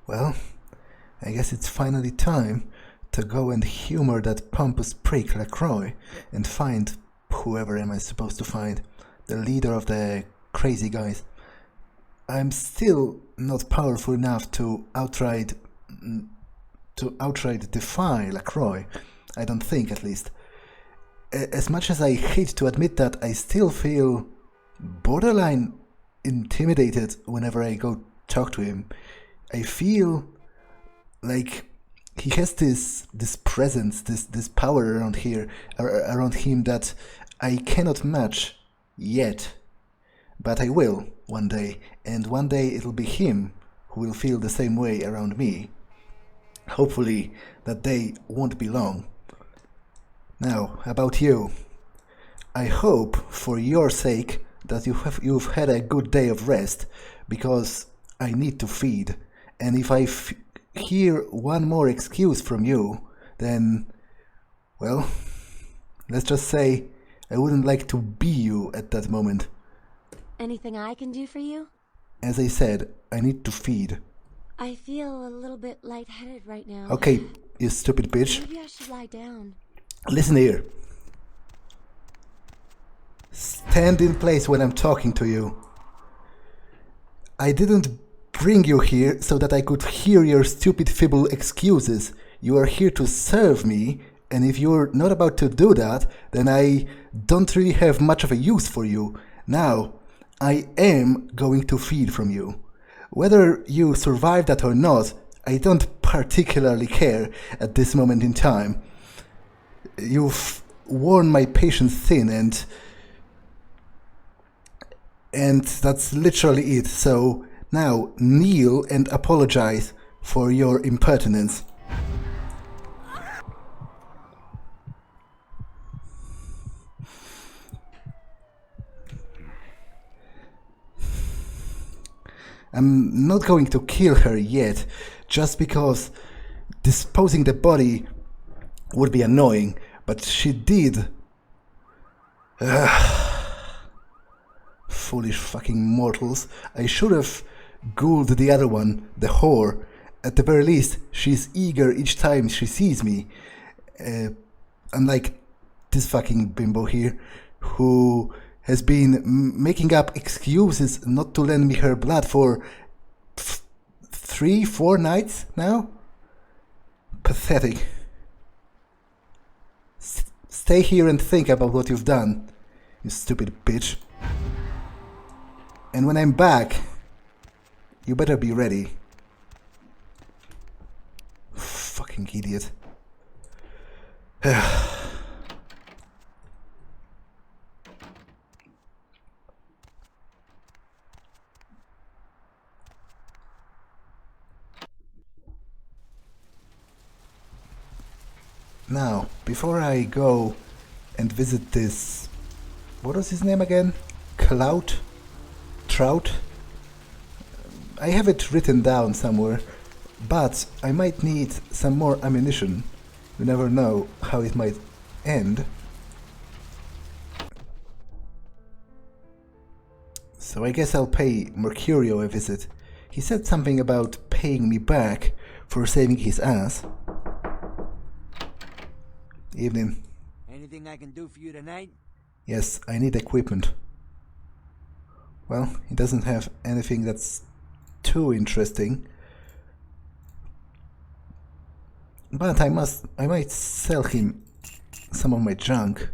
Well, I guess it's finally time to go and humor that pompous prick LaCroix and find whoever am I supposed to find, the leader of the crazy guys. I'm still not powerful enough to outright defy LaCroix. I don't think, at least. As much as I hate to admit that, I still feel borderline intimidated whenever I go talk to him. I feel like he has this presence, this power around him that I cannot match yet. But I will one day, and one day it'll be him who will feel the same way around me. Hopefully that day won't be long. Now, about you. I hope, for your sake, that you've had a good day of rest, because I need to feed, and if I hear one more excuse from you, then, well, let's just say I wouldn't like to be you at that moment. Anything I can do for you? As I said, I need to feed. I feel a little bit lightheaded right now. Okay, you stupid bitch. Maybe I should lie down. Listen here. Stand in place when I'm talking to you. I didn't bring you here so that I could hear your stupid feeble excuses. You are here to serve me, and if you're not about to do that, then I don't really have much of a use for you. Now, I am going to feed from you. Whether you survive that or not, I don't particularly care at this moment in time. You've worn my patience thin, and that's literally it. So now kneel and apologize for your impertinence. I'm not going to kill her yet, just because disposing the body would be annoying, but she did. Foolish fucking mortals. I should have ghouled the other one, the whore. At the very least, she's eager each time she sees me. Unlike this fucking bimbo here, who has been making up excuses not to lend me her blood for 3-4 nights now? Pathetic. Stay here and think about what you've done, you stupid bitch. And when I'm back, you better be ready. Fucking idiot. Now, before I go and visit this... what was his name again? Clout? Trout? I have it written down somewhere, but I might need some more ammunition. You never know how it might end. So I guess I'll pay Mercurio a visit. He said something about paying me back for saving his ass. Evening. Anything I can do for you tonight? Yes, I need equipment. Well, he doesn't have anything that's too interesting. But I might sell him some of my junk.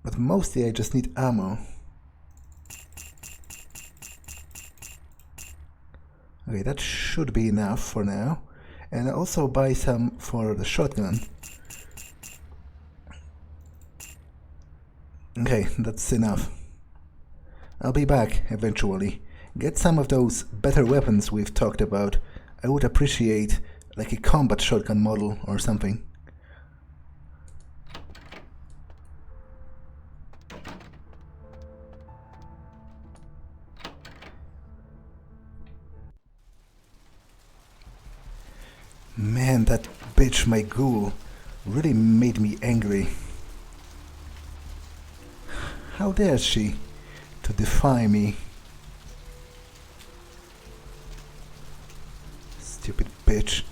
But mostly I just need ammo. Okay, that should be enough for now. And I'll also buy some for the shotgun. Okay, that's enough. I'll be back eventually. Get some of those better weapons we've talked about. I would appreciate like a combat shotgun model or something. Man, that bitch, my ghoul, really made me angry. How dare she? to defy me. Stupid bitch.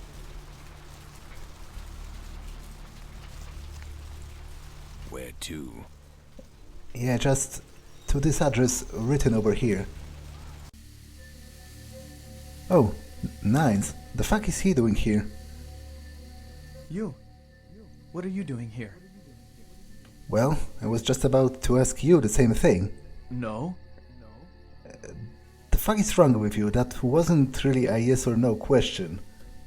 Where to? Yeah, just to this address written over here. Oh, Nines. The fuck is he doing here? You? What are you doing here? Well, I was just about to ask you the same thing. No? The fuck is wrong with you? That wasn't really a yes or no question.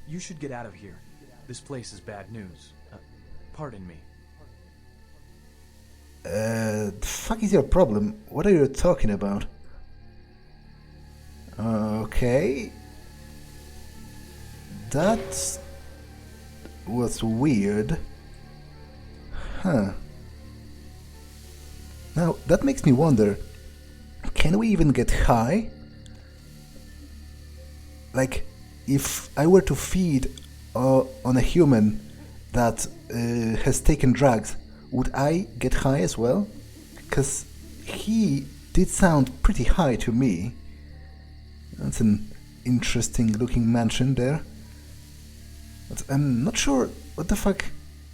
You should get out of here. This place is bad news. Pardon me. The fuck is your problem? What are you talking about? Okay. That was weird. Huh. Now, that makes me wonder, can we even get high? Like, if I were to feed on a human that has taken drugs, would I get high as well? Because he did sound pretty high to me. That's an interesting looking mansion there. But I'm not sure what the fuck.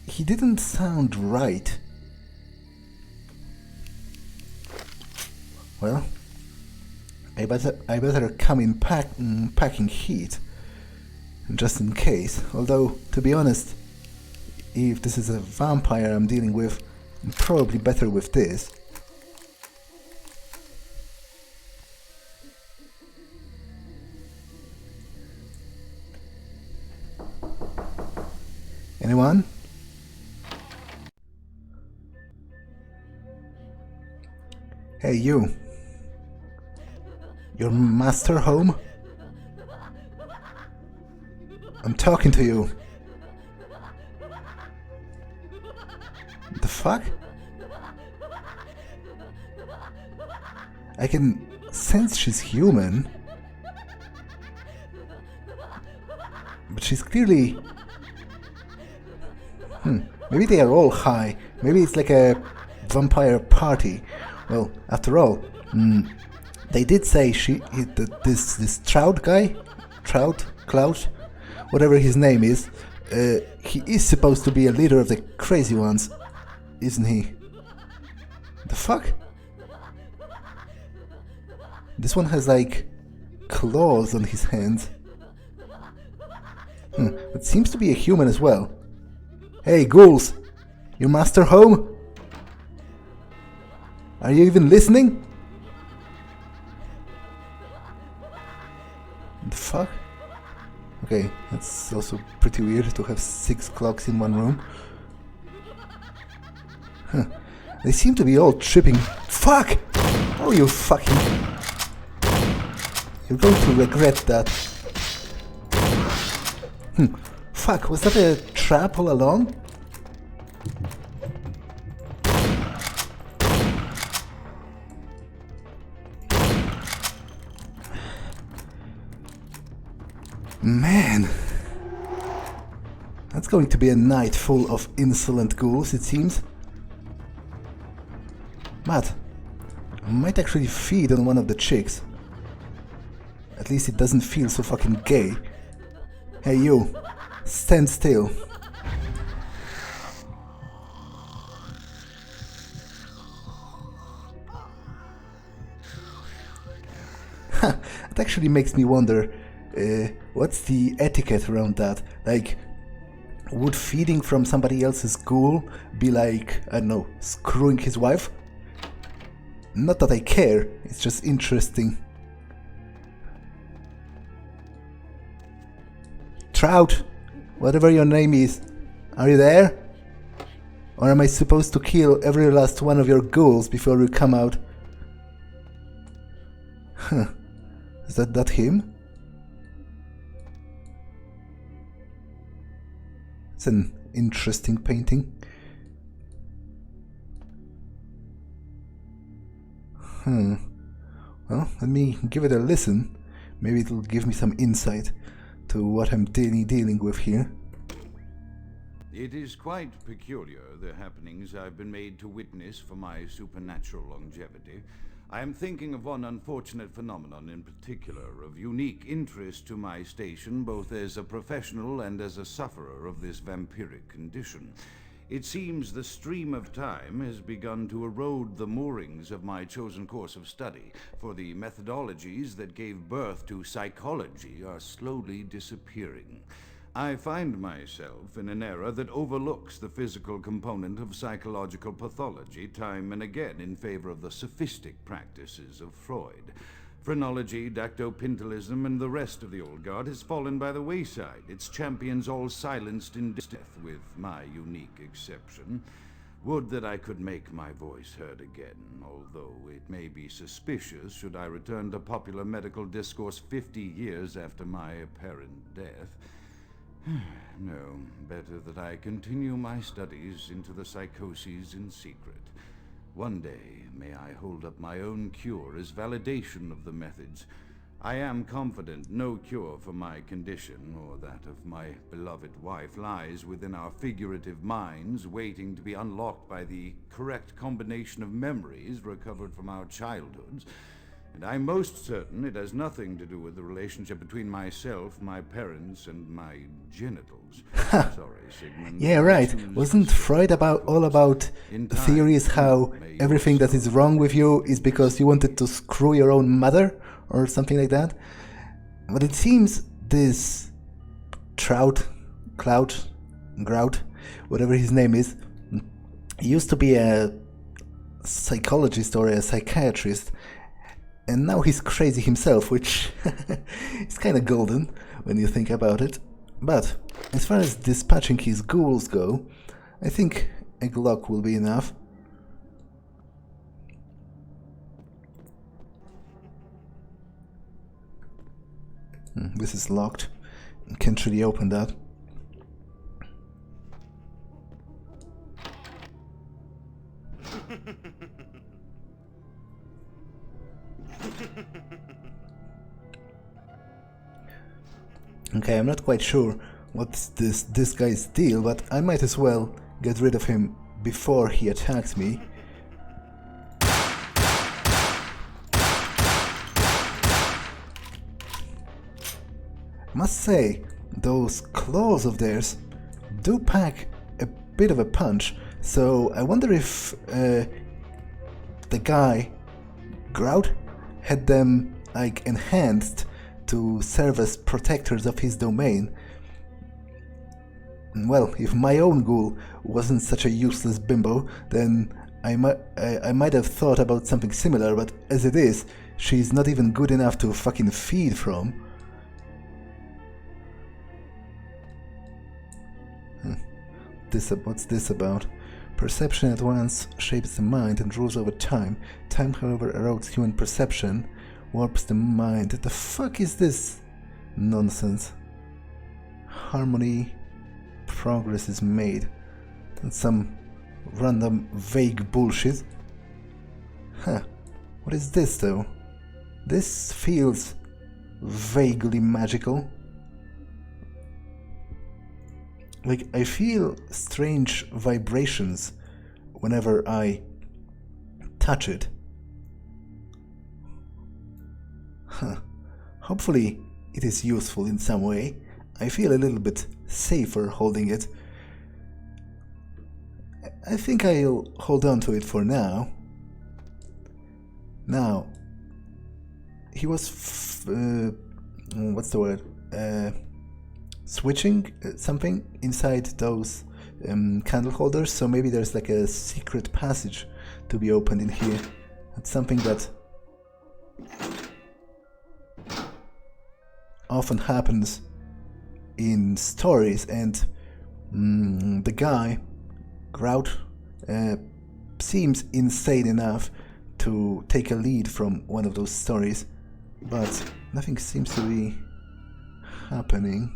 He didn't sound right. Well, I better come in packing heat, just in case. Although, to be honest, if this is a vampire I'm dealing with, I'm probably better with this. Anyone? Hey, you. Your master home? I'm talking to you. The fuck? I can sense she's human. But she's clearly... Maybe they are all high. Maybe it's like a vampire party. Well, after all, they did say this Trout guy, Clout, whatever his name is, he is supposed to be a leader of the crazy ones, isn't he? The fuck? This one has like claws on his hands. It seems to be a human as well. Hey, ghouls! Your master home? Are you even listening? The fuck? Okay, that's also pretty weird to have 6 clocks in one room. Huh. They seem to be all tripping. Fuck! Oh, you fucking... You're going to regret that. Fuck, was that a trap all along? Man, that's going to be a night full of insolent ghouls, it seems. Matt, I might actually feed on one of the chicks. At least it doesn't feel so fucking gay. Hey you, stand still. It actually makes me wonder, what's the etiquette around that? Like, would feeding from somebody else's ghoul be like, I don't know, screwing his wife? Not that I care, it's just interesting. Trout, whatever your name is, are you there? Or am I supposed to kill every last one of your ghouls before you come out? Huh. Is that him? It's an interesting painting. Well, let me give it a listen. Maybe it'll give me some insight to what I'm dealing with here. It is quite peculiar, the happenings I've been made to witness for my supernatural longevity. I am thinking of one unfortunate phenomenon in particular, of unique interest to my station, both as a professional and as a sufferer of this vampiric condition. It seems the stream of time has begun to erode the moorings of my chosen course of study, for the methodologies that gave birth to psychology are slowly disappearing. I find myself in an era that overlooks the physical component of psychological pathology time and again in favor of the sophistic practices of Freud. Phrenology, dactopintilism, and the rest of the old guard has fallen by the wayside, its champions all silenced in death, with my unique exception. Would that I could make my voice heard again, although it may be suspicious should I return to popular medical discourse 50 years after my apparent death. No, better that I continue my studies into the psychoses in secret. One day, may I hold up my own cure as validation of the methods. I am confident no cure for my condition, or that of my beloved wife, lies within our figurative minds, waiting to be unlocked by the correct combination of memories recovered from our childhoods. And I'm most certain it has nothing to do with the relationship between myself, my parents, and my genitals. Sorry, Sigmund. Yeah, right. Wasn't Freud all about theories how everything that is wrong with you is because you wanted to screw your own mother? Or something like that? But it seems this Grout, whatever his name is, used to be a psychologist or a psychiatrist, and now he's crazy himself, which is kind of golden when you think about it. But as far as dispatching his ghouls go, I think a Glock will be enough. This is locked. Can't really open that. Okay, I'm not quite sure what's this guy's deal, but I might as well get rid of him before he attacks me. Must say, those claws of theirs do pack a bit of a punch, so I wonder if the guy, Grout, had them like enhanced to serve as protectors of his domain. Well, if my own ghoul wasn't such a useless bimbo, then I might have thought about something similar, but as it is, she's not even good enough to fucking feed from. What's this about? Perception at once shapes the mind and rules over time. Time, however, erodes human perception, warps the mind. The fuck is this nonsense? Harmony, progress is made. And some random vague bullshit. Huh. What is this though? This feels vaguely magical. Like, I feel strange vibrations whenever I touch it. Huh. Hopefully it is useful in some way. I feel a little bit safer holding it. I think I'll hold on to it for now. Now, he was what's the word? Switching something inside those candle holders, so maybe there's like a secret passage to be opened in here. That's something that often happens in stories, and the guy, Grout, seems insane enough to take a lead from one of those stories, but nothing seems to be happening.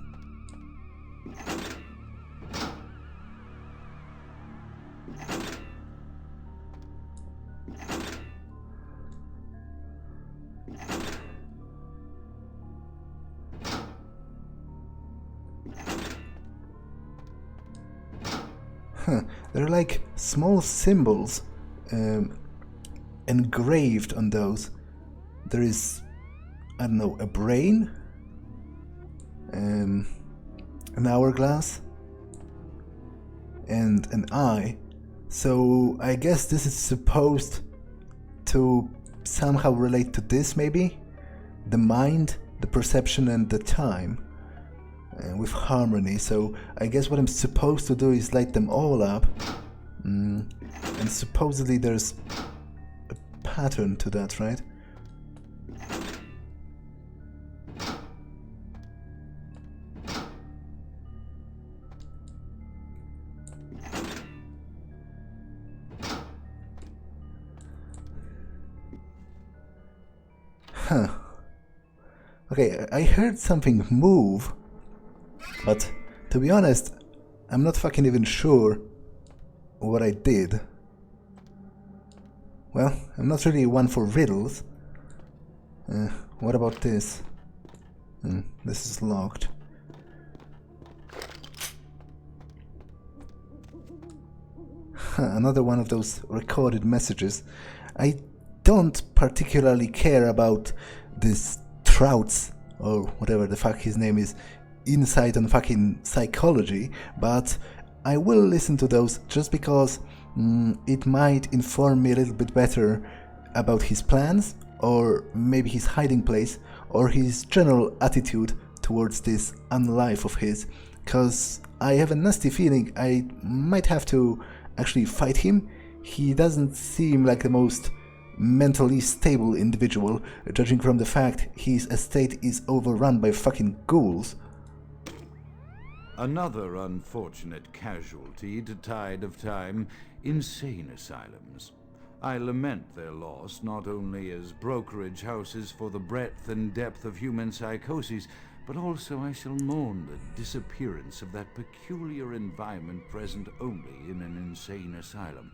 They're like small symbols engraved on those. There is, I don't know, a brain, an hourglass, and an eye. So I guess this is supposed to somehow relate to this, maybe? The mind, the perception, and the time, with harmony. So I guess what I'm supposed to do is light them all up, and supposedly there's a pattern to that, right? Huh. Okay, I heard something move, but to be honest, I'm not fucking even sure what I did. Well, I'm not really one for riddles. What about this? This is locked. Another one of those recorded messages. I don't particularly care about this Trout's, or whatever the fuck his name is, insight on fucking psychology, but I will listen to those just because it might inform me a little bit better about his plans, or maybe his hiding place, or his general attitude towards this unlife of his, cause I have a nasty feeling I might have to actually fight him. He doesn't seem like the most mentally stable individual, judging from the fact his estate is overrun by fucking ghouls. Another unfortunate casualty to tide of time, insane asylums. I lament their loss not only as brokerage houses for the breadth and depth of human psychoses, but also I shall mourn the disappearance of that peculiar environment present only in an insane asylum.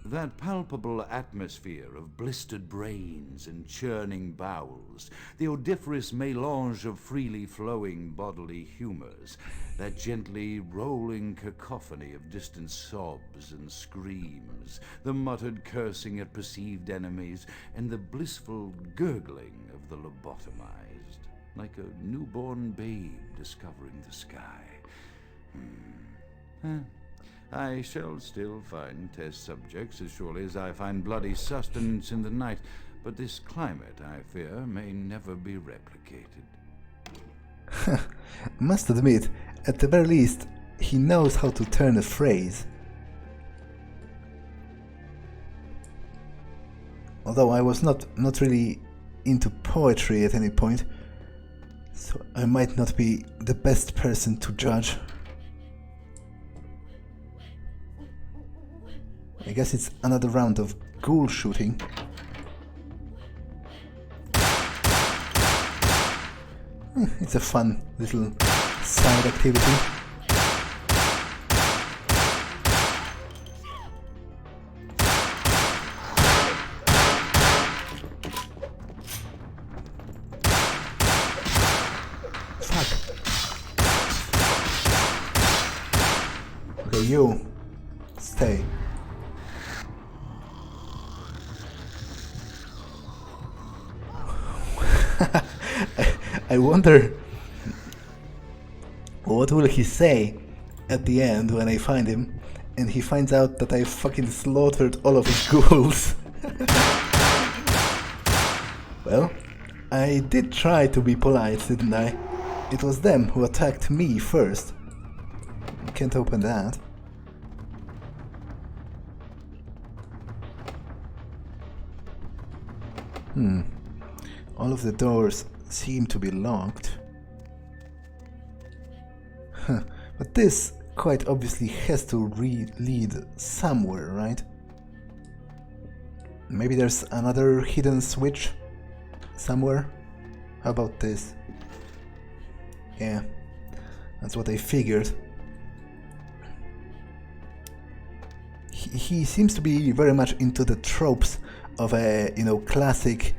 That palpable atmosphere of blistered brains and churning bowels, the odoriferous melange of freely flowing bodily humors, that gently rolling cacophony of distant sobs and screams, the muttered cursing at perceived enemies, and the blissful gurgling of the lobotomized, like a newborn babe discovering the sky. I shall still find test subjects as surely as I find bloody sustenance in the night, but this climate, I fear, may never be replicated. Must admit, at the very least, he knows how to turn a phrase. Although I was not really into poetry at any point, so I might not be the best person to judge. I guess it's another round of ghoul shooting. It's a fun little side activity. Fuck. Okay, you stay. I wonder what will he say at the end when I find him and he finds out that I fucking slaughtered all of his ghouls. Well, I did try to be polite, didn't I? It was them who attacked me first. Can't open that. All of the doors seem to be locked. But this quite obviously has to lead somewhere, right? Maybe there's another hidden switch somewhere? How about this? Yeah, that's what I figured. He seems to be very much into the tropes of a, classic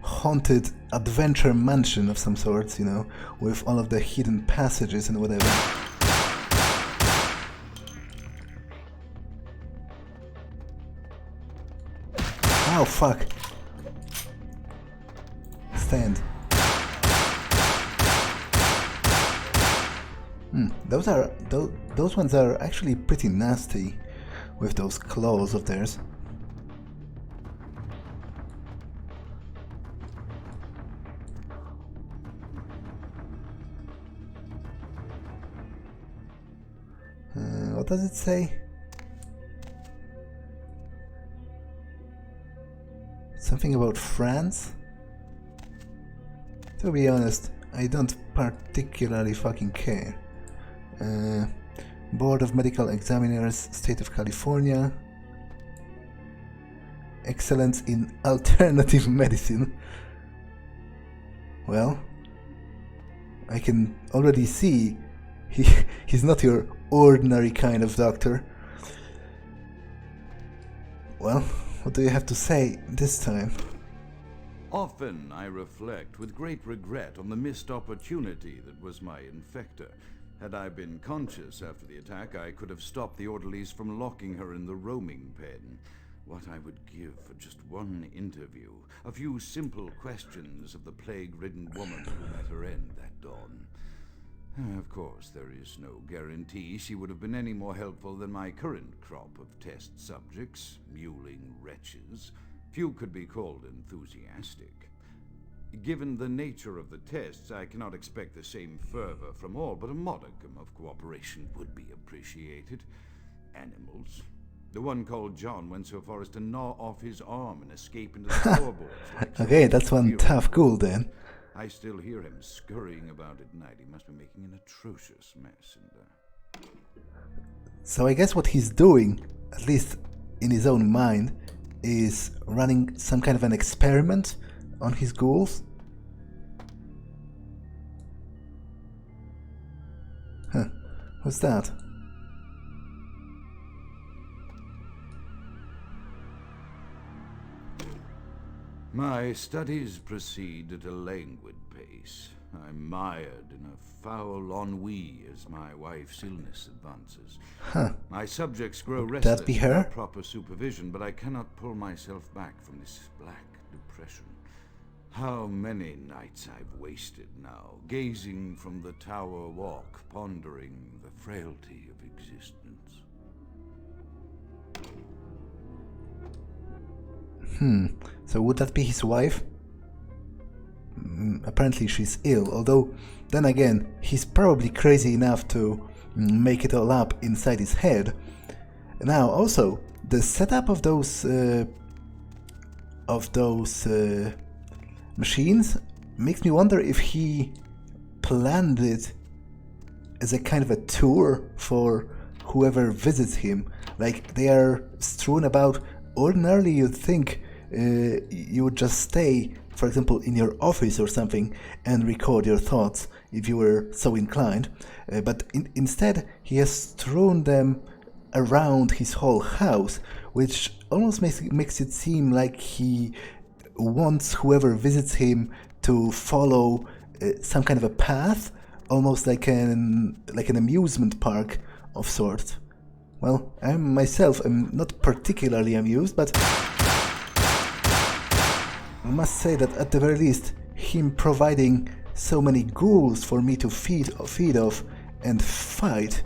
haunted adventure mansion of some sorts, with all of the hidden passages and whatever. fuck. Stand. Those ones are actually pretty nasty with those claws of theirs. What does it say? Something about France? To be honest, I don't particularly fucking care. Board of Medical Examiners, State of California. Excellence in alternative medicine. Well, I can already see he's not your ordinary kind of doctor. Well, what do you have to say this time? Often I reflect with great regret on the missed opportunity that was my infector. Had I been conscious after the attack, I could have stopped the orderlies from locking her in the roaming pen. What I would give for just one interview, a few simple questions of the plague-ridden woman who met her end that dawn. Of course, there is no guarantee she would have been any more helpful than my current crop of test subjects, mewling wretches. Few could be called enthusiastic. Given the nature of the tests, I cannot expect the same fervor from all, but a modicum of cooperation would be appreciated. Animals. The one called John went so far as to gnaw off his arm and escape into the floorboards. Like Okay, that's one tough ghoul then. I still hear him scurrying about at night. He must be making an atrocious mess. So I guess what he's doing, at least in his own mind, is running some kind of an experiment on his ghouls. Huh. What's that? My studies proceed at a languid pace. I'm mired in a foul ennui as my wife's illness advances. Huh. My subjects grow Could restless that be her? without proper supervision, but I cannot pull myself back from this black depression. How many nights I've wasted now, gazing from the tower walk, pondering the frailty of existence. So would that be his wife? Apparently she's ill, although then again, he's probably crazy enough to make it all up inside his head. Now also, the setup of those machines makes me wonder if he planned it as a kind of a tour for whoever visits him. Like, they are strewn about. Ordinarily you'd think you would just stay, for example, in your office or something and record your thoughts if you were so inclined, but instead he has strewn them around his whole house, which almost makes it seem like he wants whoever visits him to follow some kind of a path, almost like an amusement park of sorts. Well, I myself am not particularly amused, but I must say that at the very least, him providing so many ghouls for me to feed off and fight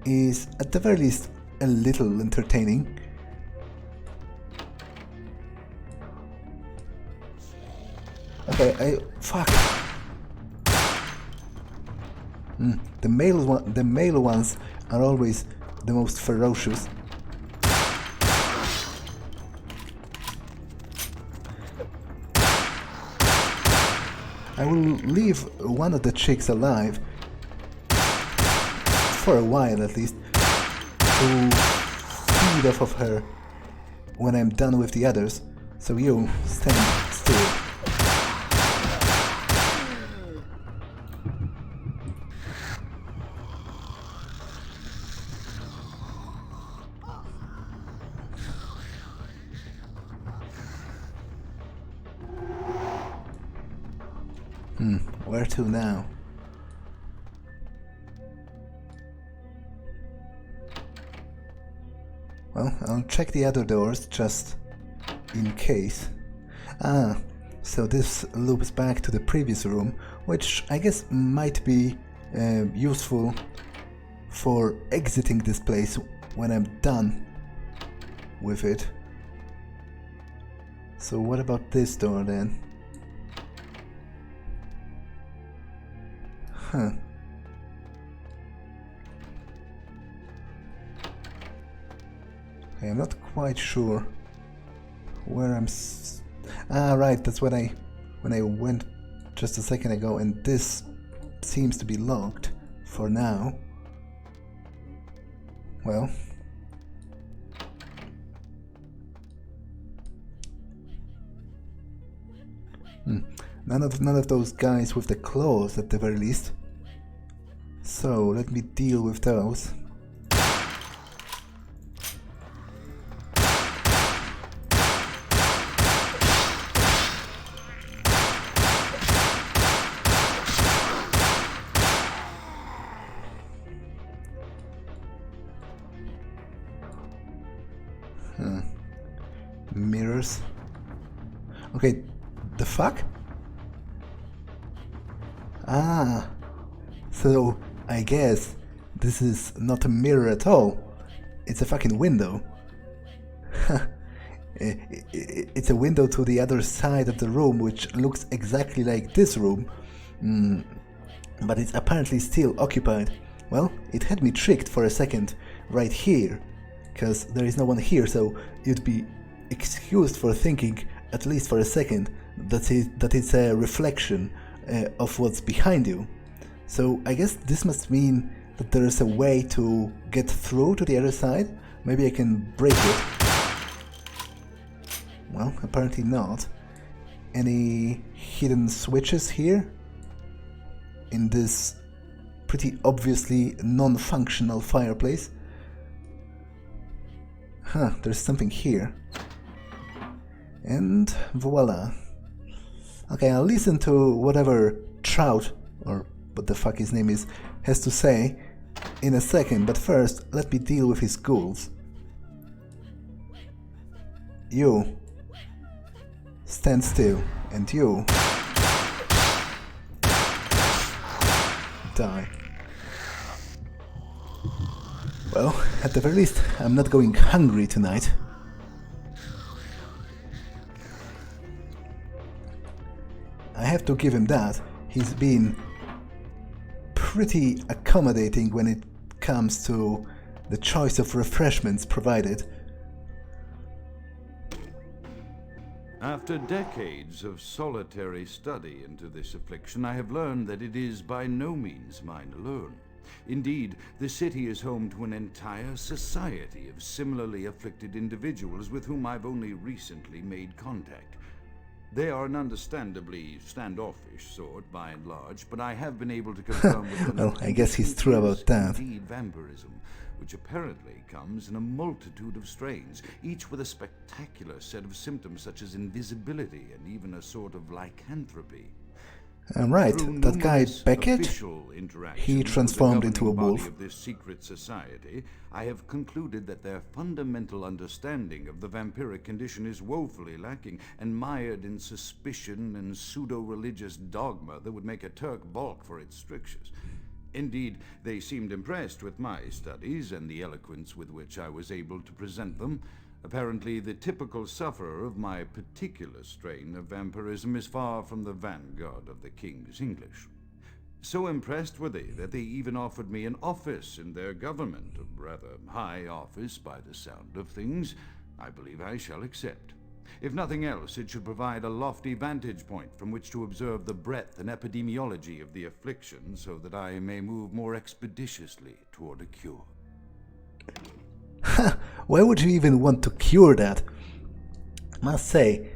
is at the very least a little entertaining. Okay, fuck. The male ones are always the most ferocious. I will leave one of the chicks alive, for a while at least, to feed off of her when I'm done with the others, so you stand still. Where to now? Well, I'll check the other doors just in case. Ah, so this loops back to the previous room, which I guess might be useful for exiting this place when I'm done with it. So what about this door then? Huh. I'm not quite sure where I'm right, that's when I went just a second ago, and this seems to be locked for now. Well, none of those guys with the claws at the very least. So let me deal with those. Mirrors. Okay, the fuck? Ah, so I guess this is not a mirror at all. It's a fucking window. It's a window to the other side of the room, which looks exactly like this room, but it's apparently still occupied. Well, it had me tricked for a second right here, because there is no one here, so you'd be excused for thinking, at least for a second, that it's a reflection of what's behind you. So I guess this must mean that there is a way to get through to the other side. Maybe I can break it. Well, apparently not. Any hidden switches here? In this pretty obviously non-functional fireplace? Huh, there's something here. And voila. Okay, I'll listen to whatever Trout, or what the fuck his name is, has to say in a second, but first let me deal with his ghouls. You. Stand still. And you. Die. Well, at the very least, I'm not going hungry tonight. I have to give him that. He's been pretty accommodating when it comes to the choice of refreshments provided. After decades of solitary study into this affliction, I have learned that it is by no means mine alone. Indeed, the city is home to an entire society of similarly afflicted individuals with whom I've only recently made contact. They are an understandably standoffish sort, by and large, but I have been able to confirm with them. Well, I guess he's true about that. Indeed, vampirism, which apparently comes in a multitude of strains, each with a spectacular set of symptoms such as invisibility and even a sort of lycanthropy. Right, that guy Beckett, he with transformed the into a governing wolf. body of this secret society, I have concluded that their fundamental understanding of the vampiric condition is woefully lacking and mired in suspicion and pseudo-religious dogma that would make a Turk balk for its strictures. Indeed, they seemed impressed with my studies and the eloquence with which I was able to present them. Apparently, the typical sufferer of my particular strain of vampirism is far from the vanguard of the King's English. So impressed were they that they even offered me an office in their government, a rather high office by the sound of things. I believe I shall accept. If nothing else, it should provide a lofty vantage point from which to observe the breadth and epidemiology of the affliction, so that I may move more expeditiously toward a cure. Why would you even want to cure that? Must say,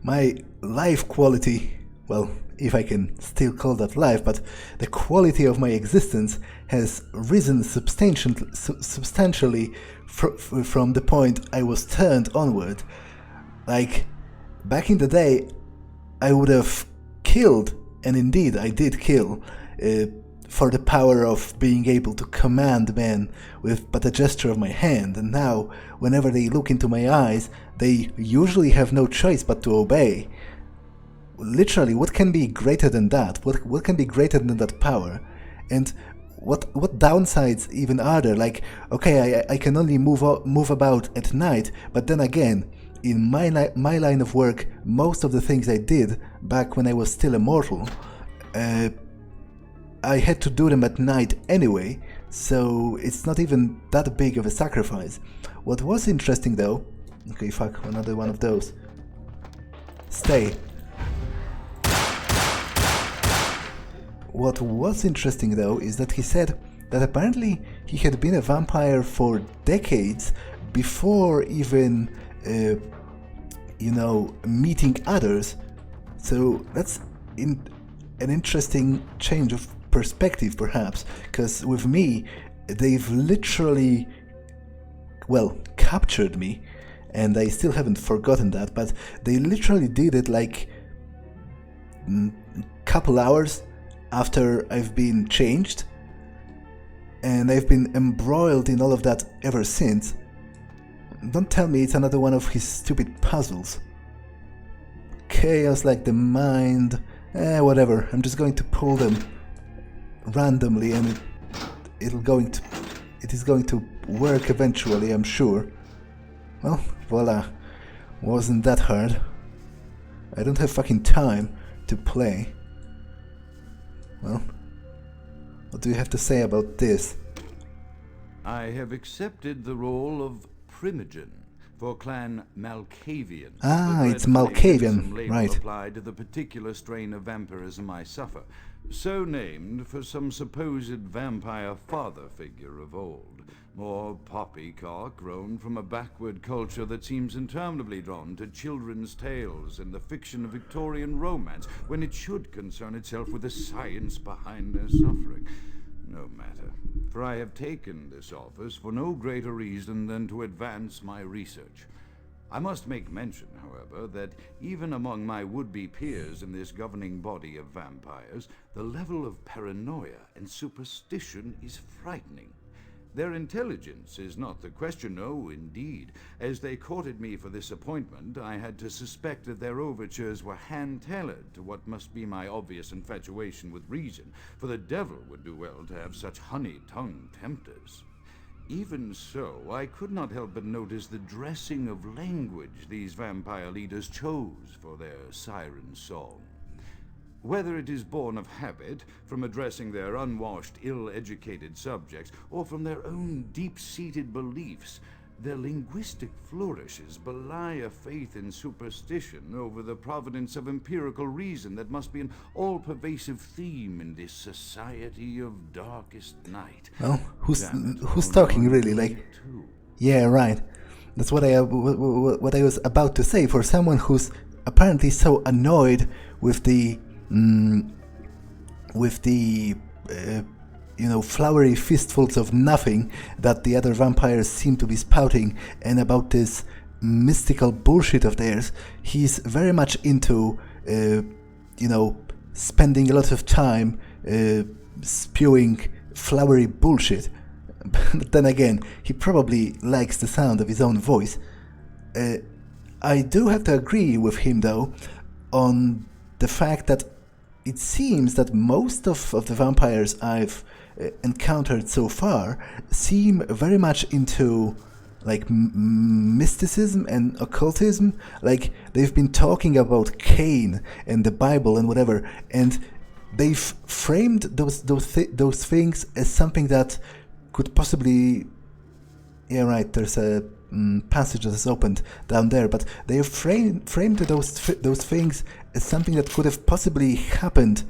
my life quality, well, if I can still call that life, but the quality of my existence has risen substantially from the point I was turned onward. Like, back in the day, I would have killed, and indeed I did kill, for the power of being able to command men with but a gesture of my hand, and now, whenever they look into my eyes, they usually have no choice but to obey. Literally, what can be greater than that? What can be greater than that power? And what downsides even are there? Like, okay, I can only move about at night, but then again, in my line of work, most of the things I did back when I was still immortal, I had to do them at night anyway, so it's not even that big of a sacrifice. What was interesting though... Okay, fuck, another one of those. Stay. What was interesting though is that he said that apparently he had been a vampire for decades before even, meeting others. So that's an interesting change of perspective, perhaps, because with me, they've literally, well, captured me, and I still haven't forgotten that, but they literally did it like couple hours after I've been changed, and I've been embroiled in all of that ever since. Don't tell me it's another one of his stupid puzzles. Chaos like the mind, whatever, I'm just going to pull them randomly, and it is going to work eventually, I'm sure. Well, voila, wasn't that hard. I don't have fucking time to play. Well, what do you have to say about this? I have accepted the role of Primogen for Clan Malkavian. Ah, it's Malkavian, right. Applied to the particular strain of vampirism I suffer, so named for some supposed vampire father figure of old. More poppycock grown from a backward culture that seems interminably drawn to children's tales and the fiction of Victorian romance, when it should concern itself with the science behind their suffering. No matter, for I have taken this office for no greater reason than to advance my research. I must make mention, however, that even among my would-be peers in this governing body of vampires, the level of paranoia and superstition is frightening. Their intelligence is not the question, no, indeed. As they courted me for this appointment, I had to suspect that their overtures were hand-tailored to what must be my obvious infatuation with reason, for the devil would do well to have such honey-tongued tempters. Even so, I could not help but notice the dressing of language these vampire leaders chose for their siren song. Whether it is born of habit, from addressing their unwashed, ill-educated subjects, or from their own deep-seated beliefs, their linguistic flourishes belie a faith in superstition over the providence of empirical reason that must be an all-pervasive theme in this society of darkest night. Well, who's talking really? Like, yeah, right. That's what I was about to say. For someone who's apparently so annoyed with the flowery fistfuls of nothing that the other vampires seem to be spouting, and about this mystical bullshit of theirs, he's very much into, spending a lot of time spewing flowery bullshit. But then again, he probably likes the sound of his own voice. I do have to agree with him, though, on the fact that it seems that most of the vampires I've encountered so far seem very much into like mysticism and occultism. Like, they've been talking about Cain and the Bible and whatever, and they've framed those things as something that could possibly... Yeah, right, there's a passage that is opened down there, but they have framed those things as something that could have possibly happened,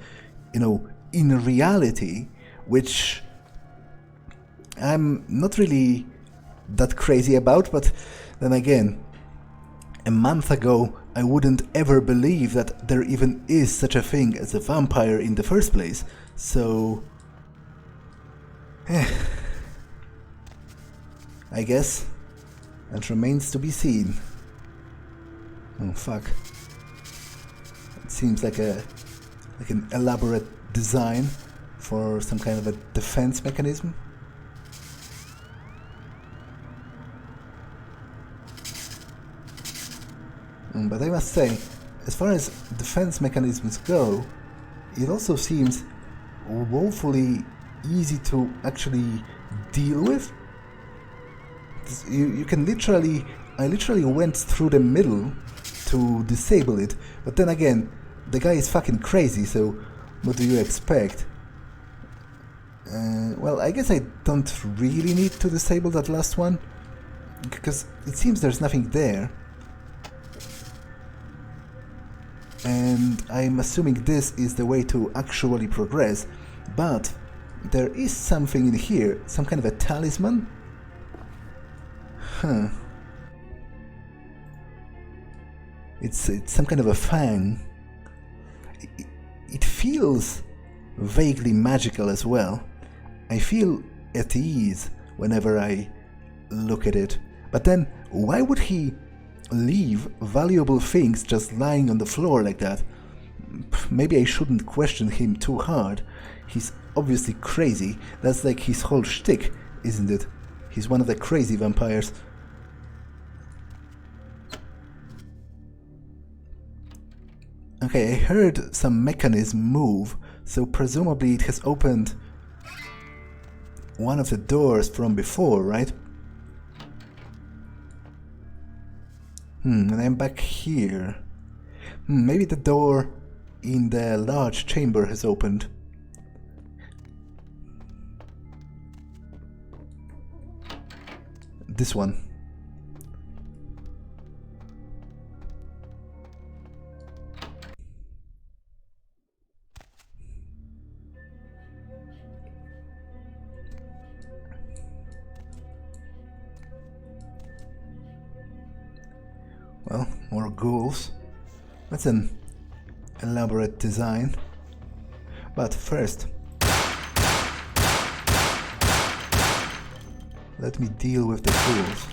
in reality, which I'm not really that crazy about. But then again, a month ago, I wouldn't ever believe that there even is such a thing as a vampire in the first place. So, I guess that remains to be seen. Oh fuck! It seems like an elaborate design for some kind of a defense mechanism. But I must say, as far as defense mechanisms go, it also seems woefully easy to actually deal with. You can literally... I literally went through the middle to disable it, but then again, the guy is fucking crazy, so what do you expect? Well, I guess I don't really need to disable that last one, because it seems there's nothing there. And I'm assuming this is the way to actually progress, but there is something in here, some kind of a talisman? Huh. It's some kind of a fang. It feels vaguely magical as well. I feel at ease whenever I look at it. But then, why would he leave valuable things just lying on the floor like that? Maybe I shouldn't question him too hard. He's obviously crazy. That's like his whole shtick, isn't it? He's one of the crazy vampires. Okay, I heard some mechanism move, so presumably it has opened one of the doors from before, right? And I'm back here. Maybe the door in the large chamber has opened. This one. Well, more ghouls. That's an elaborate design. But first, let me deal with the ghouls.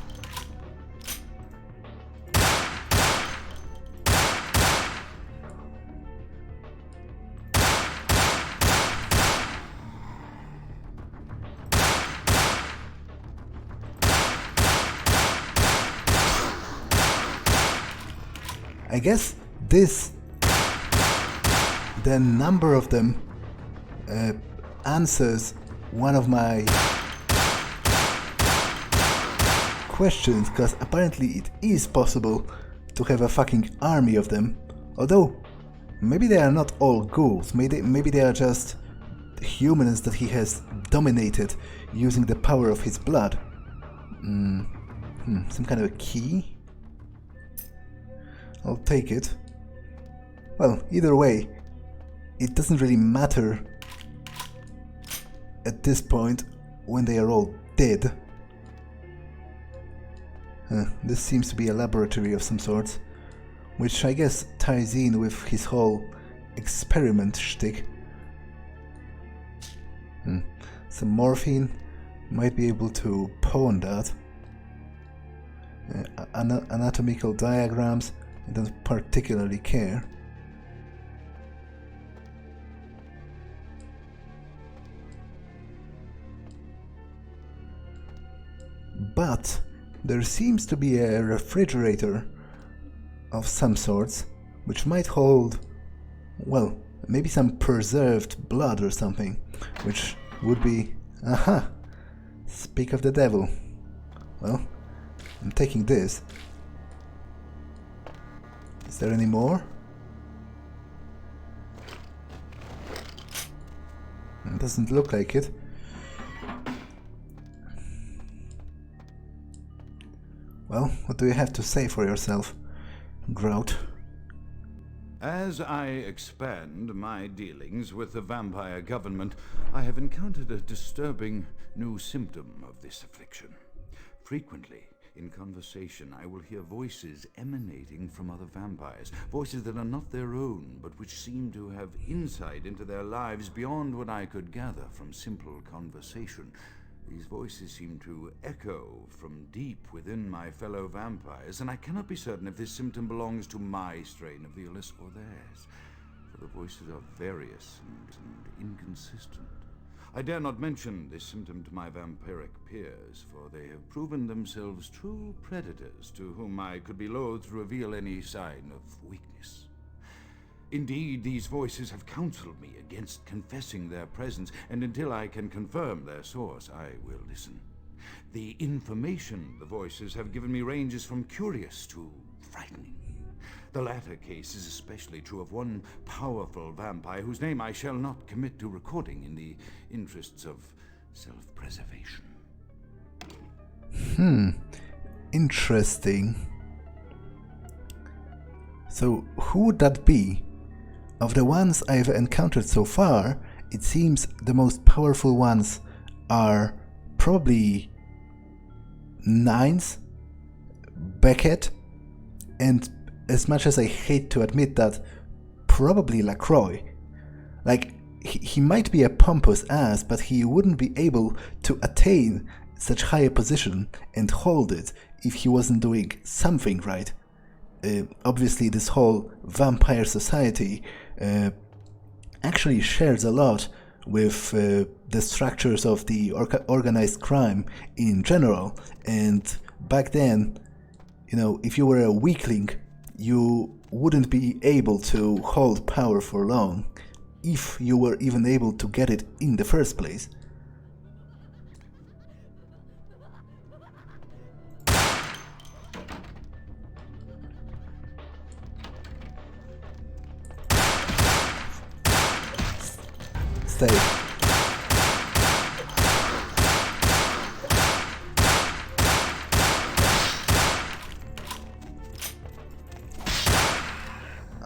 I guess this, the number of them, answers one of my questions, because apparently it is possible to have a fucking army of them. Although, maybe they are not all ghouls, maybe they are just humans that he has dominated using the power of his blood. Some kind of a key? I'll take it. Well, either way, it doesn't really matter at this point when they are all dead. This seems to be a laboratory of some sort, which I guess ties in with his whole experiment shtick. Some morphine, might be able to pawn that. Anatomical diagrams, I don't particularly care. But there seems to be a refrigerator of some sorts, which might hold, well, maybe some preserved blood or something, which would be, aha, speak of the devil. Well, I'm taking this. Is there any more? It doesn't look like it. Well, what do you have to say for yourself, Grout? As I expand my dealings with the vampire government, I have encountered a disturbing new symptom of this affliction. Frequently, in conversation, I will hear voices emanating from other vampires, voices that are not their own, but which seem to have insight into their lives beyond what I could gather from simple conversation. These voices seem to echo from deep within my fellow vampires, and I cannot be certain if this symptom belongs to my strain of the illness or theirs, for the voices are various and inconsistent. I dare not mention this symptom to my vampiric peers, for they have proven themselves true predators to whom I could be loath to reveal any sign of weakness. Indeed, these voices have counseled me against confessing their presence, and until I can confirm their source, I will listen. The information the voices have given me ranges from curious to frightening. The latter case is especially true of one powerful vampire whose name I shall not commit to recording in the interests of self-preservation. Interesting. So, who would that be? Of the ones I've encountered so far, it seems the most powerful ones are probably Nines, Beckett, and as much as I hate to admit that, probably LaCroix. Like, he might be a pompous ass, but he wouldn't be able to attain such high a position and hold it if he wasn't doing something right. Obviously, this whole vampire society actually shares a lot with the structures of the organized crime in general. And back then, you know, if you were a weakling, you wouldn't be able to hold power for long, if you were even able to get it in the first place. Stay.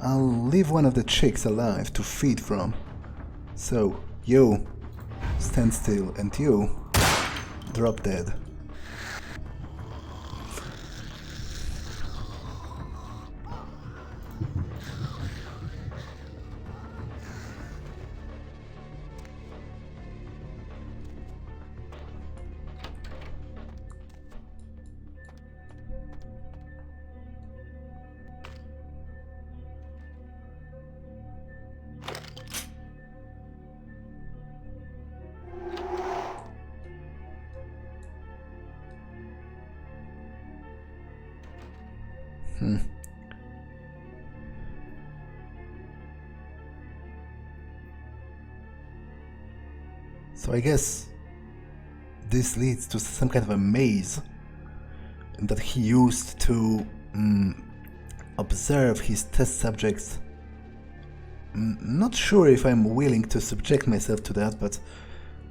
I'll leave one of the chicks alive to feed from. So, you, stand still, and you, drop dead. So I guess this leads to some kind of a maze that he used to observe his test subjects. Not sure if I'm willing to subject myself to that, but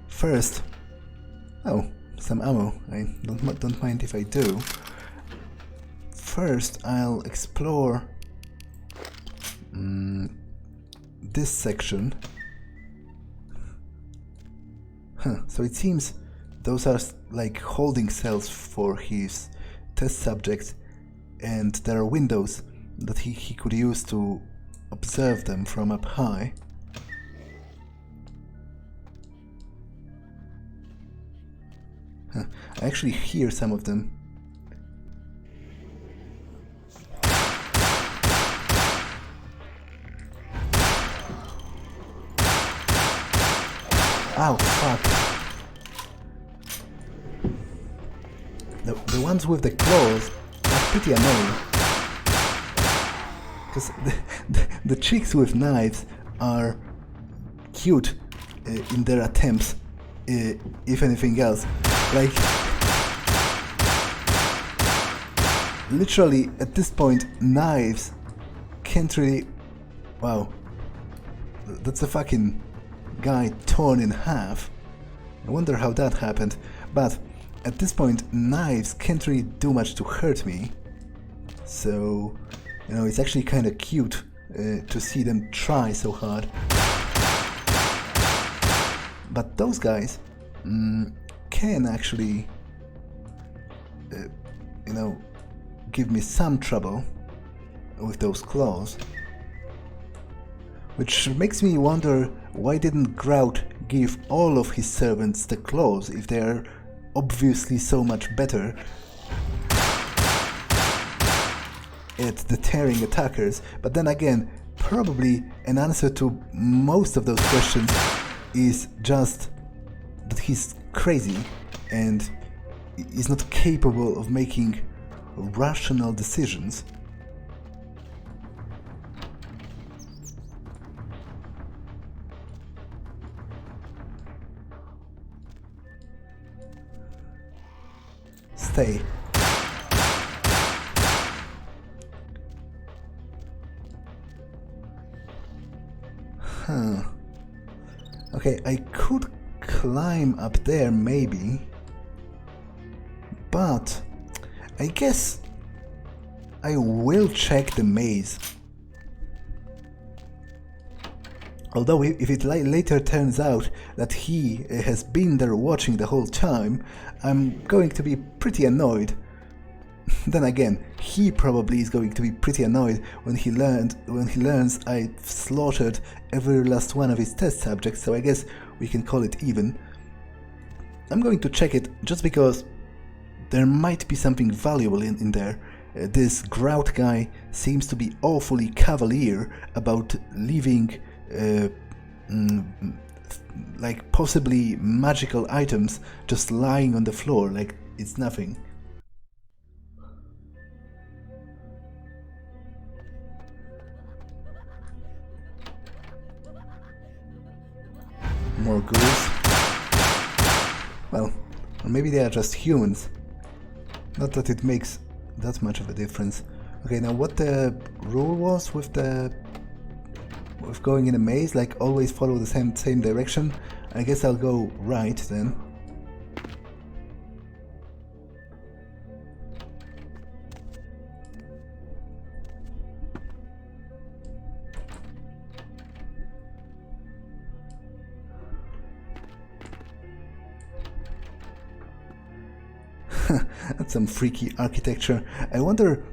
first... Oh, some ammo. I don't mind if I do. First, I'll explore this section. So it seems those are like holding cells for his test subjects, and there are windows that he could use to observe them from up high. I actually hear some of them. Ow, fuck. The ones with the claws are pretty annoying. Because the chicks with knives are cute in their attempts, if anything else. Like, literally, at this point, knives can't really... Wow. That's a fucking guy torn in half. I wonder how that happened. But at this point, knives can't really do much to hurt me. So, you know, it's actually kind of cute to see them try so hard. But those guys can actually, you know, give me some trouble with those claws. Which makes me wonder, why didn't Grout give all of his servants the claws if they are obviously so much better at deterring attackers? But then again, probably an answer to most of those questions is just that he's crazy and is not capable of making rational decisions. Stay. Huh. Okay, I could climb up there maybe, but I guess I will check the maze. Although if it later turns out that he has been there watching the whole time, I'm going to be pretty annoyed. Then again, he probably is going to be pretty annoyed when he learns I slaughtered every last one of his test subjects, so I guess we can call it even. I'm going to check it just because there might be something valuable in there. This Grout guy seems to be awfully cavalier about leaving like possibly magical items just lying on the floor like it's nothing. More ghouls. Well, or maybe they are just humans. Not that it makes that much of a difference. Okay, now what the rule was with going in a maze, like always follow the same direction. I guess I'll go right then. That's some freaky architecture. I wonder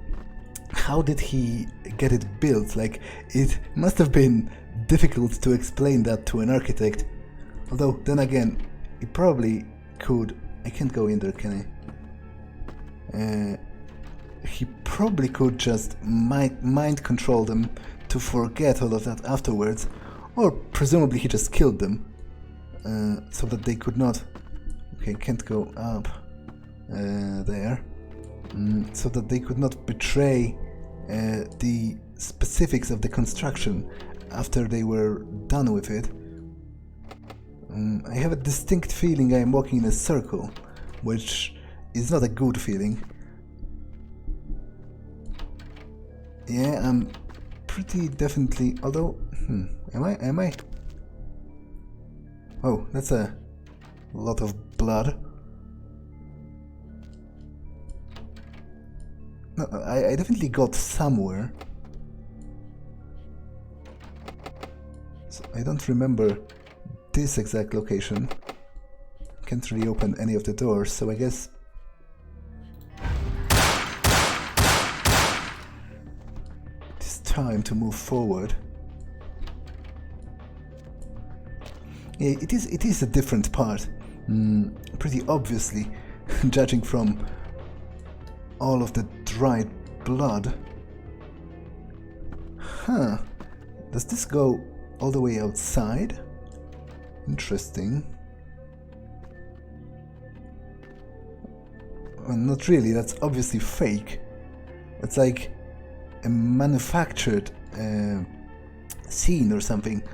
how did he get it built? Like, it must have been difficult to explain that to an architect. Although, then again, he probably could... I can't go in there, can I? He probably could just mind control them to forget all of that afterwards. Or presumably he just killed them. So that they could not... Okay, can't go up there. So that they could not betray the specifics of the construction after they were done with it. I have a distinct feeling I am walking in a circle, which is not a good feeling. Yeah, I'm pretty definitely... Although... Am I? Oh, that's a lot of blood. No, I definitely got somewhere. So I don't remember this exact location. Can't really open any of the doors, so I guess... It's time to move forward. Yeah, it is a different part. Pretty obviously, judging from all of the dried blood. Huh. Does this go all the way outside? Interesting. Well, not really, that's obviously fake. It's like a manufactured scene or something.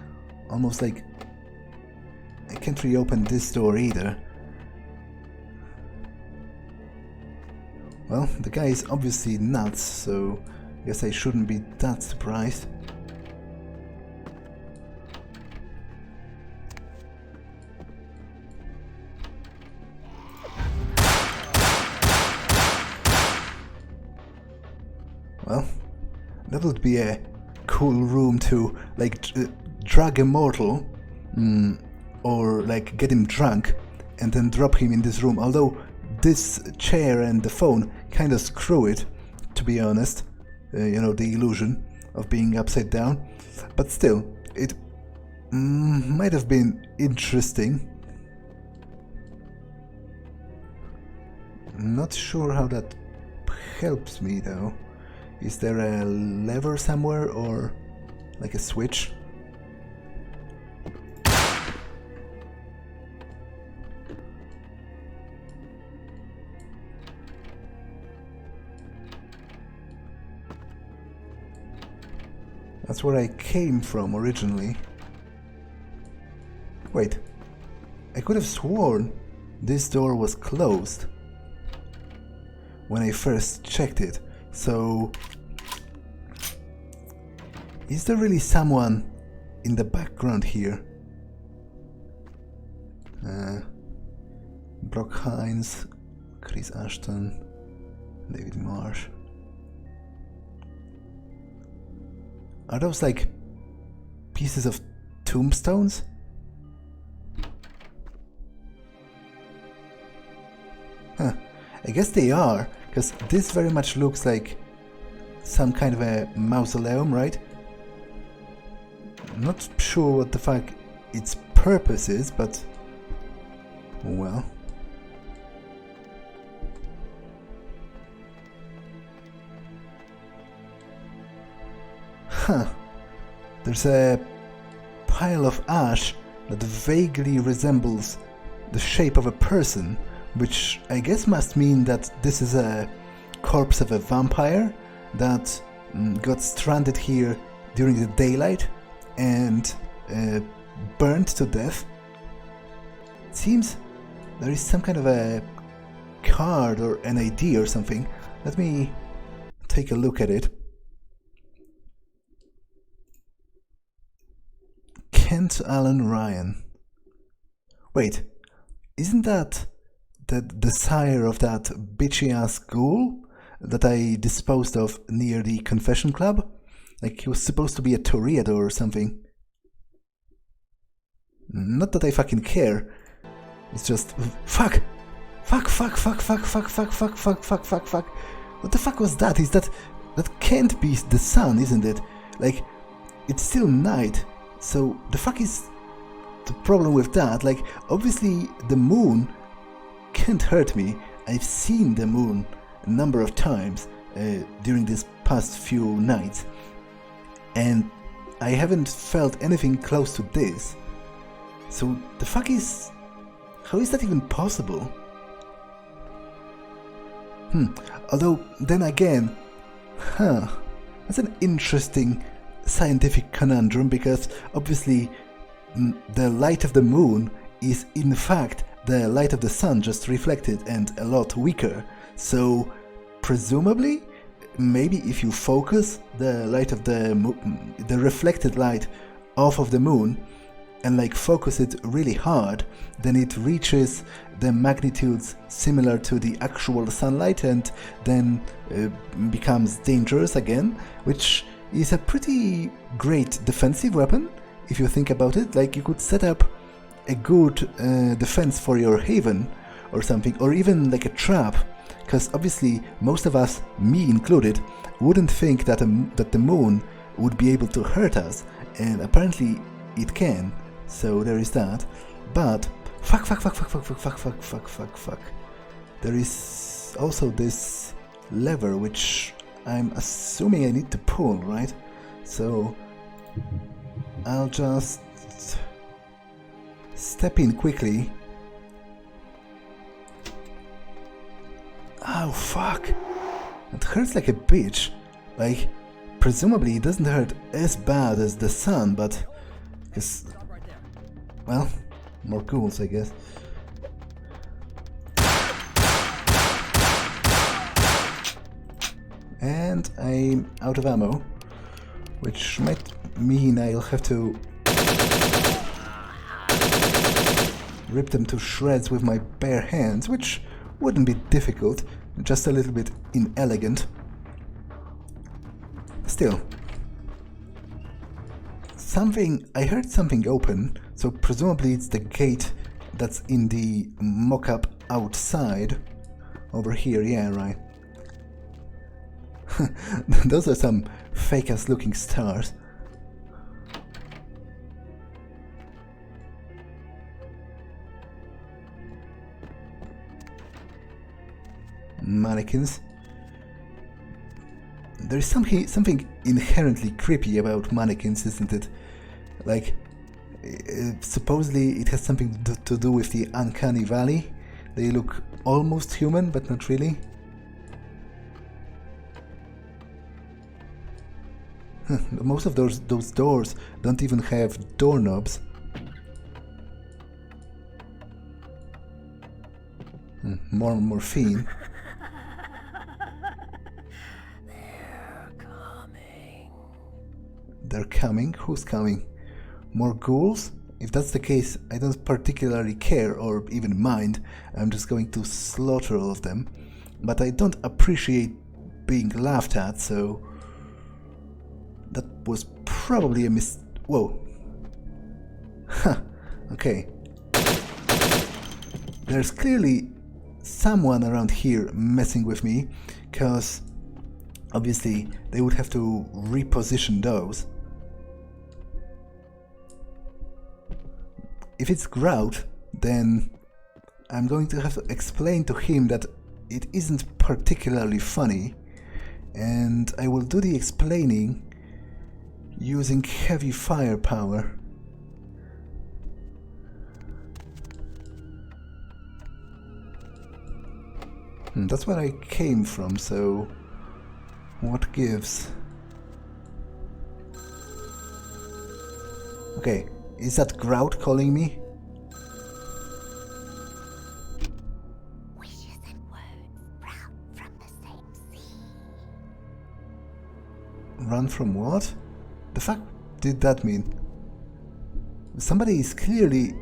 Almost like... I can't really open this door either. Well, the guy is obviously nuts, so I guess I shouldn't be that surprised. Well, that would be a cool room to, like, drag a mortal, or, like, get him drunk, and then drop him in this room, although this chair and the phone kind of screw it, to be honest. You know, the illusion of being upside down. But still, it might have been interesting. Not sure how that helps me, though. Is there a lever somewhere, or like a switch? That's where I came from originally. Wait, I could have sworn this door was closed when I first checked it, so is there really someone in the background here? Brock Hines, Chris Ashton, David Marsh. Are those like pieces of tombstones? Huh, I guess they are, because this very much looks like some kind of a mausoleum, right? I'm not sure what the fuck its purpose is, but well. Huh. There's a pile of ash that vaguely resembles the shape of a person, which I guess must mean that this is a corpse of a vampire that got stranded here during the daylight and burned to death. It seems there is some kind of a card or an ID or something. Let me take a look at it. Kent Allen Ryan. Wait, isn't that the sire of that bitchy ass ghoul that I disposed of near the confession club? Like, he was supposed to be a toreador or something. Not that I fucking care. It's just fuck. Fuck. What the fuck was that? That can't be the sun, isn't it? Like, it's still night. So the fuck is the problem with that? Like, obviously the moon can't hurt me. I've seen the moon a number of times during these past few nights, and I haven't felt anything close to this. So the fuck is... how is that even possible? Although, then again, that's an interesting scientific conundrum, because obviously the light of the moon is in fact the light of the sun, just reflected and a lot weaker. So presumably, maybe if you focus the light of the reflected light off of the moon and like focus it really hard, then it reaches the magnitudes similar to the actual sunlight and then becomes dangerous again, which is a pretty great defensive weapon if you think about it. Like, you could set up a good defense for your haven or something, or even like a trap, because obviously most of us, me included, wouldn't think that the moon would be able to hurt us, and apparently it can. So there is that. But fuck. There is also this lever which I'm assuming I need to pull, right? So I'll just step in quickly. Oh fuck! It hurts like a bitch. Like, presumably it doesn't hurt as bad as the sun, but... because... well, more ghouls, I guess. And I'm out of ammo, which might mean I'll have to rip them to shreds with my bare hands, which wouldn't be difficult, just a little bit inelegant. Still. I heard something open, so presumably it's the gate that's in the mock-up outside. Over here, yeah, right. Those are some fake-ass looking stars. Mannequins. There is something inherently creepy about mannequins, isn't it? Like, supposedly it has something to do with the uncanny valley. They look almost human, but not really. Most of those doors don't even have doorknobs. More morphine. They're coming? Who's coming? More ghouls? If that's the case, I don't particularly care or even mind. I'm just going to slaughter all of them. But I don't appreciate being laughed at, so... That was probably a Whoa. Huh. Okay. There's clearly someone around here messing with me, because obviously they would have to reposition those. If it's Grout, then I'm going to have to explain to him that it isn't particularly funny, and I will do the explaining using heavy firepower. That's where I came from, so what gives? Okay, is that Grout calling me? Wishes and words sprout from the same sea. Run from what? The fuck did that mean? Somebody is clearly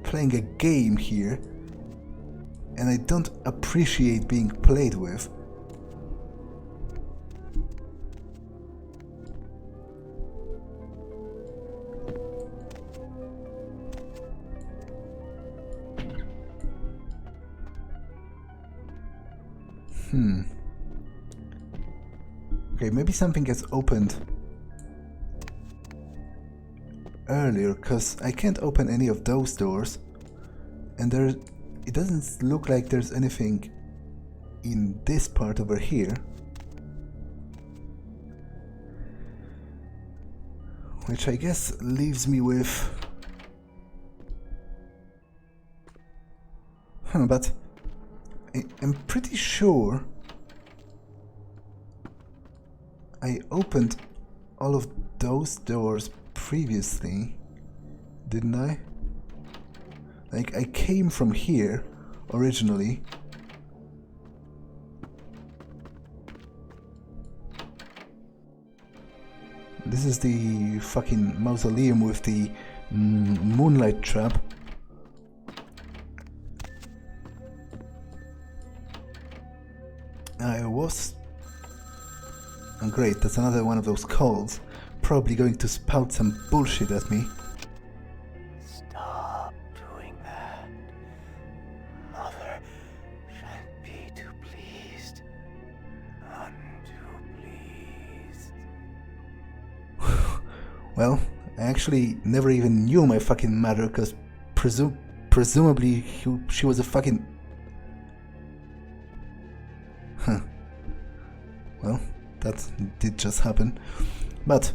playing a game here, and I don't appreciate being played with. Okay, maybe something gets opened earlier, because I can't open any of those doors, and it doesn't look like there's anything in this part over here, which I guess leaves me with... but I'm pretty sure I opened all of those doors previously, didn't I? Like, I came from here originally. This is the fucking mausoleum with the moonlight trap. I was... Oh, great, that's another one of those calls. Probably going to spout some bullshit at me. Stop doing that. Mother shan't be too pleased. None too pleased. Well, I actually never even knew my fucking mother, because presumably she was a fucking... Well, that did just happen. But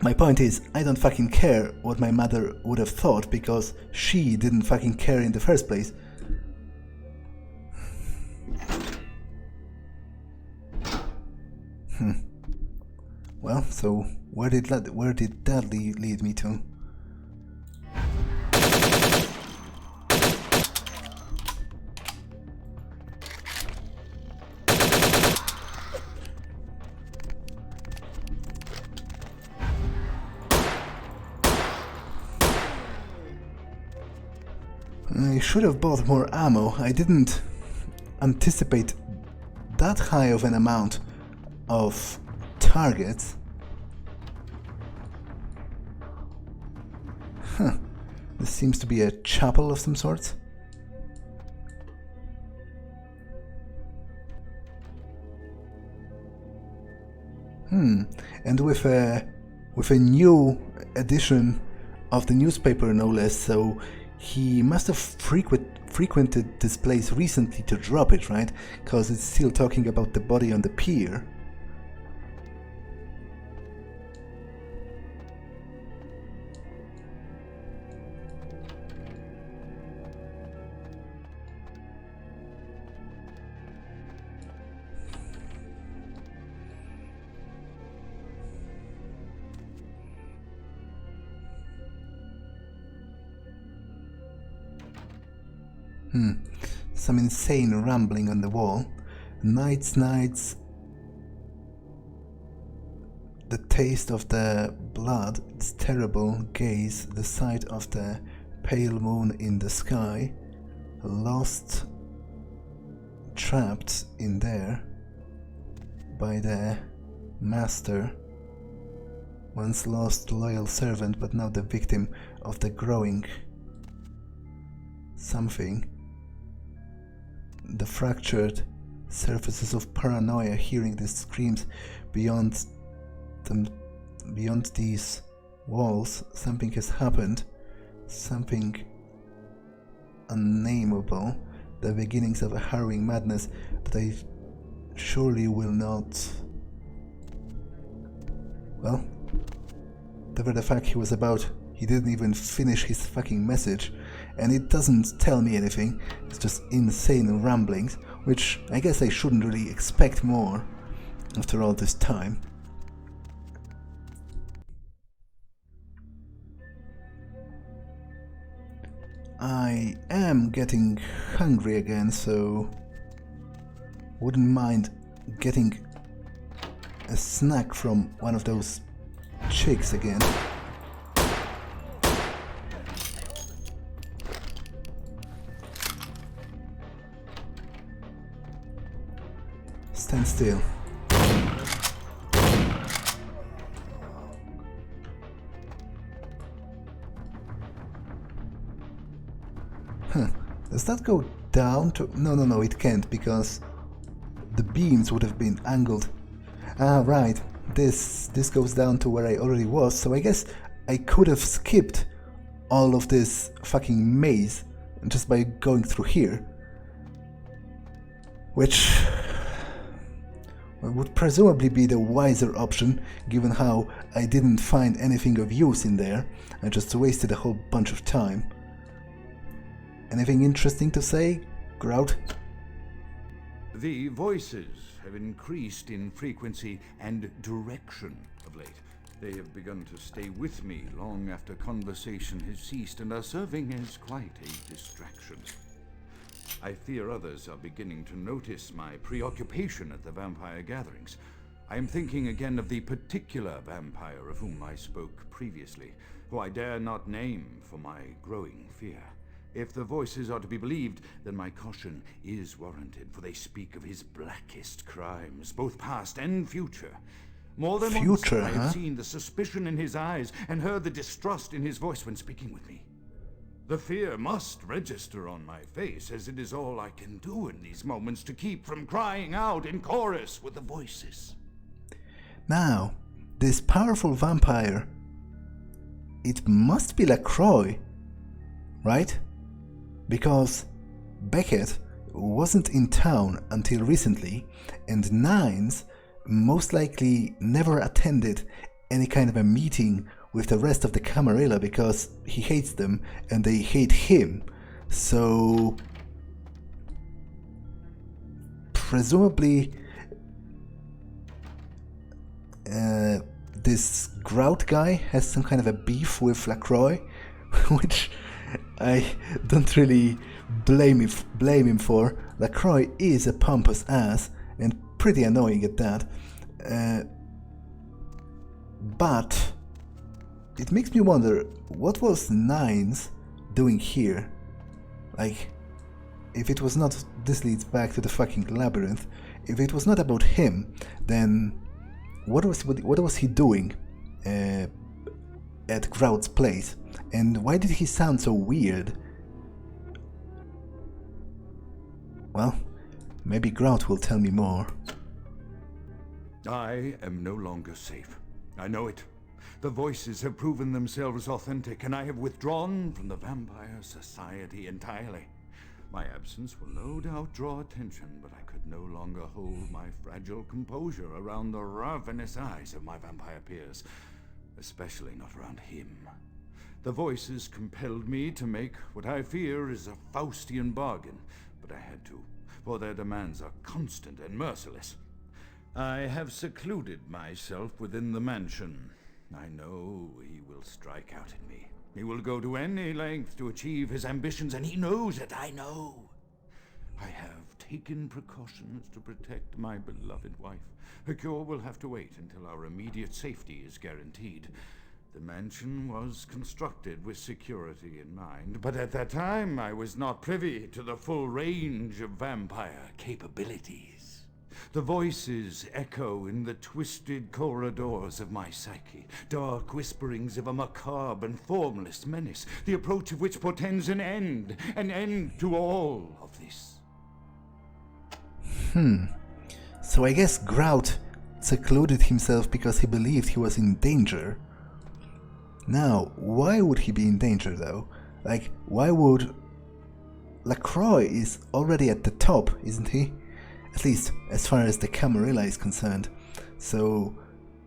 my point is, I don't fucking care what my mother would have thought, because she didn't fucking care in the first place. Well, so where did that lead me to? I should have bought more ammo. I didn't anticipate that high of an amount of targets. This seems to be a chapel of some sort. And with a new edition of the newspaper, no less, so he must have frequented this place recently to drop it, right? Because it's still talking about the body on the pier. Some insane rambling on the wall. Nights. The taste of the blood, its terrible gaze, the sight of the pale moon in the sky. Lost, trapped in there by the master. Once lost loyal servant, but now the victim of the growing something. The fractured surfaces of paranoia, hearing these screams beyond these walls. Something has happened. Something unnameable. The beginnings of a harrowing madness that I surely will not... Well, whatever the fuck he was about, he didn't even finish his fucking message, and it doesn't tell me anything. It's just insane ramblings, which I guess I shouldn't really expect more after all this time. I am getting hungry again, so wouldn't mind getting a snack from one of those chicks again. Stand still. Does that go down to... No, it can't, because the beams would have been angled. Ah, right. This goes down to where I already was, so I guess I could have skipped all of this fucking maze just by going through here. Which would presumably be the wiser option, given how I didn't find anything of use in there. I just wasted a whole bunch of time. Anything interesting to say, Grout? The voices have increased in frequency and direction of late. They have begun to stay with me long after conversation has ceased and are serving as quite a distraction. I fear others are beginning to notice my preoccupation at the vampire gatherings. I am thinking again of the particular vampire of whom I spoke previously, who I dare not name for my growing fear. If the voices are to be believed, then my caution is warranted, for they speak of his blackest crimes, both past and future. More than once, I have seen the suspicion in his eyes and heard the distrust in his voice when speaking with me. The fear must register on my face, as it is all I can do in these moments to keep from crying out in chorus with the voices. Now, this powerful vampire, it must be LaCroix, right? Because Beckett wasn't in town until recently, and Nines most likely never attended any kind of a meeting with the rest of the Camarilla because he hates them and they hate him. So presumably this Grout guy has some kind of a beef with LaCroix, which I don't really blame him for. LaCroix is a pompous ass and pretty annoying at that. But it makes me wonder, what was Nines doing here? Like, if it was not... This leads back to the fucking labyrinth. If it was not about him, then what was he doing at Grout's place? And why did he sound so weird? Well, maybe Grout will tell me more. I am no longer safe. I know it. The voices have proven themselves authentic, and I have withdrawn from the Vampire Society entirely. My absence will no doubt draw attention, but I could no longer hold my fragile composure around the ravenous eyes of my vampire peers, especially not around him. The voices compelled me to make what I fear is a Faustian bargain, but I had to, for their demands are constant and merciless. I have secluded myself within the mansion. I know he will strike out at me. He will go to any length to achieve his ambitions, and he knows it, I know. I have taken precautions to protect my beloved wife. Her cure will have to wait until our immediate safety is guaranteed. The mansion was constructed with security in mind, but at that time I was not privy to the full range of vampire capabilities. The voices echo in the twisted corridors of my psyche, dark whisperings of a macabre and formless menace, the approach of which portends an end to all of this. So I guess Grout secluded himself because he believed he was in danger. Now, why would he be in danger though? Like, why would... LaCroix is already at the top, isn't he? At least, as far as the Camarilla is concerned. So,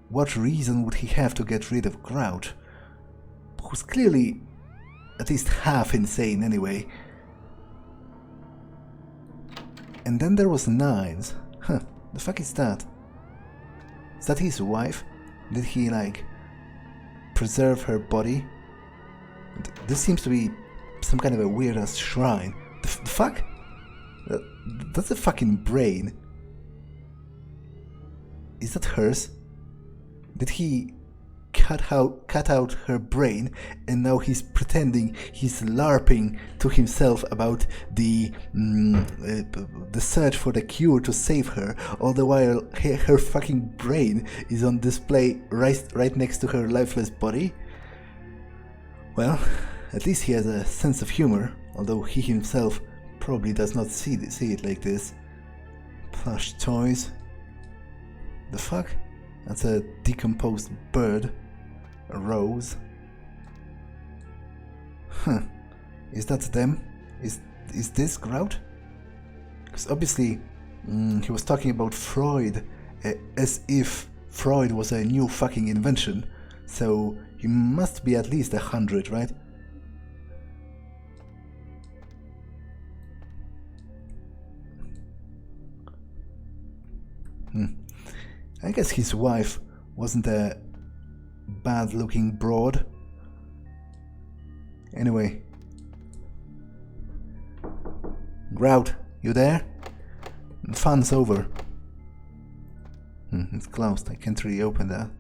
what reason would he have to get rid of Grout? Who's clearly at least half insane anyway. And then there was Nines. Huh, the fuck is that? Is that his wife? Did he, like, preserve her body? This seems to be some kind of a weird-ass shrine. The fuck? That's a fucking brain. Is that hers? Did he cut out her brain and now he's pretending he's LARPing to himself about the search for the cure to save her, all the while her fucking brain is on display right next to her lifeless body? Well, at least he has a sense of humor, although he himself probably does not see it like this. Plush toys. The fuck? That's a decomposed bird. A rose. Huh. Is that them? Is this Grout? Because obviously he was talking about Freud as if Freud was a new fucking invention. So he must be at least 100, right? I guess his wife wasn't a bad-looking broad. Anyway. Grout, you there? Fun's over. It's closed. I can't really open that.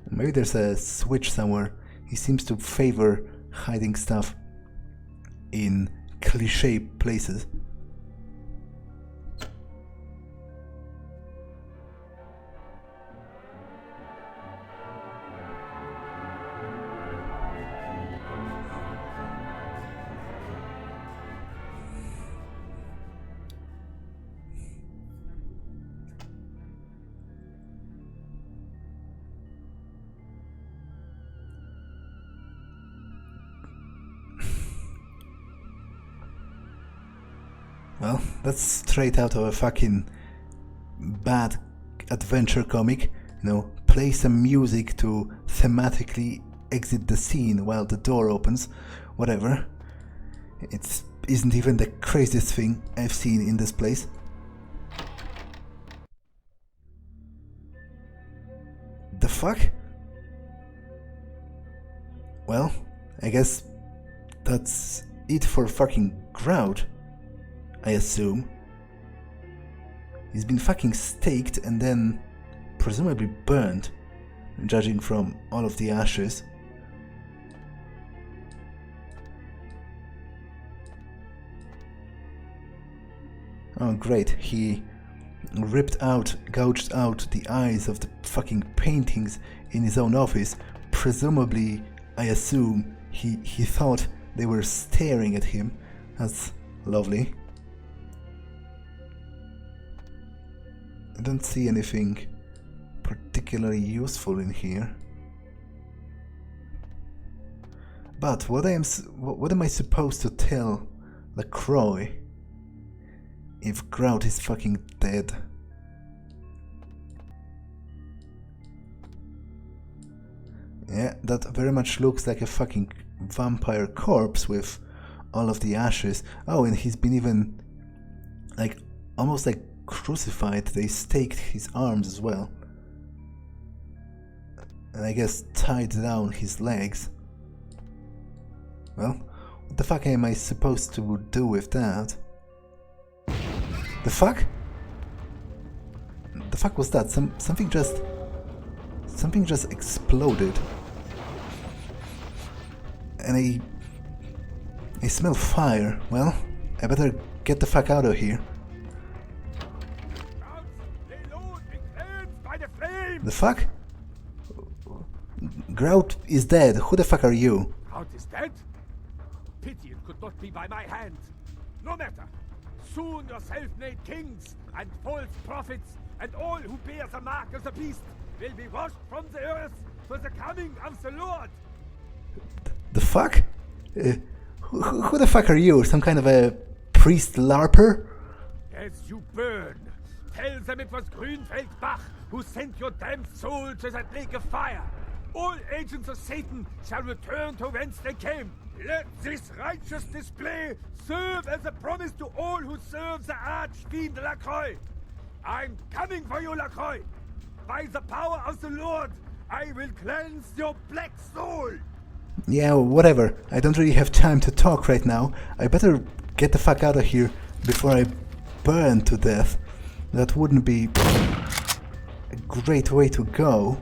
Maybe there's a switch somewhere. He seems to favor hiding stuff in cliché places. Well, that's straight out of a fucking bad adventure comic. You know, play some music to thematically exit the scene while the door opens. Whatever. It isn't even the craziest thing I've seen in this place. The fuck? Well, I guess that's it for fucking Grout. I assume. He's been fucking staked and then presumably burned, judging from all of the ashes. Oh great, he gouged out the eyes of the fucking paintings in his own office. Presumably, I assume, he thought they were staring at him. That's lovely. I don't see anything particularly useful in here. But what am I supposed to tell LaCroix if Grout is fucking dead? Yeah, that very much looks like a fucking vampire corpse with all of the ashes. Oh, and he's been even like almost like crucified. They staked his arms as well, and I guess tied down his legs. Well, what the fuck am I supposed to do with that? The fuck? The fuck was that? Something just exploded. And I smell fire. Well, I better get the fuck out of here. The fuck? Grout is dead. Who the fuck are you? Grout is dead? Pity it could not be by my hand. No matter. Soon your self-made kings and false prophets and all who bear the mark of the beast will be washed from the earth for the coming of the Lord. The fuck? Who the fuck are you? Some kind of a priest larper? As you burn, tell them it was Grünfeldbach who sent your damned soul to that lake of fire. All agents of Satan shall return to whence they came. Let this righteous display serve as a promise to all who serve the archfiend LaCroix. I'm coming for you, LaCroix. By the power of the Lord, I will cleanse your black soul. Yeah, whatever. I don't really have time to talk right now. I better get the fuck out of here before I burn to death. That wouldn't be a great way to go.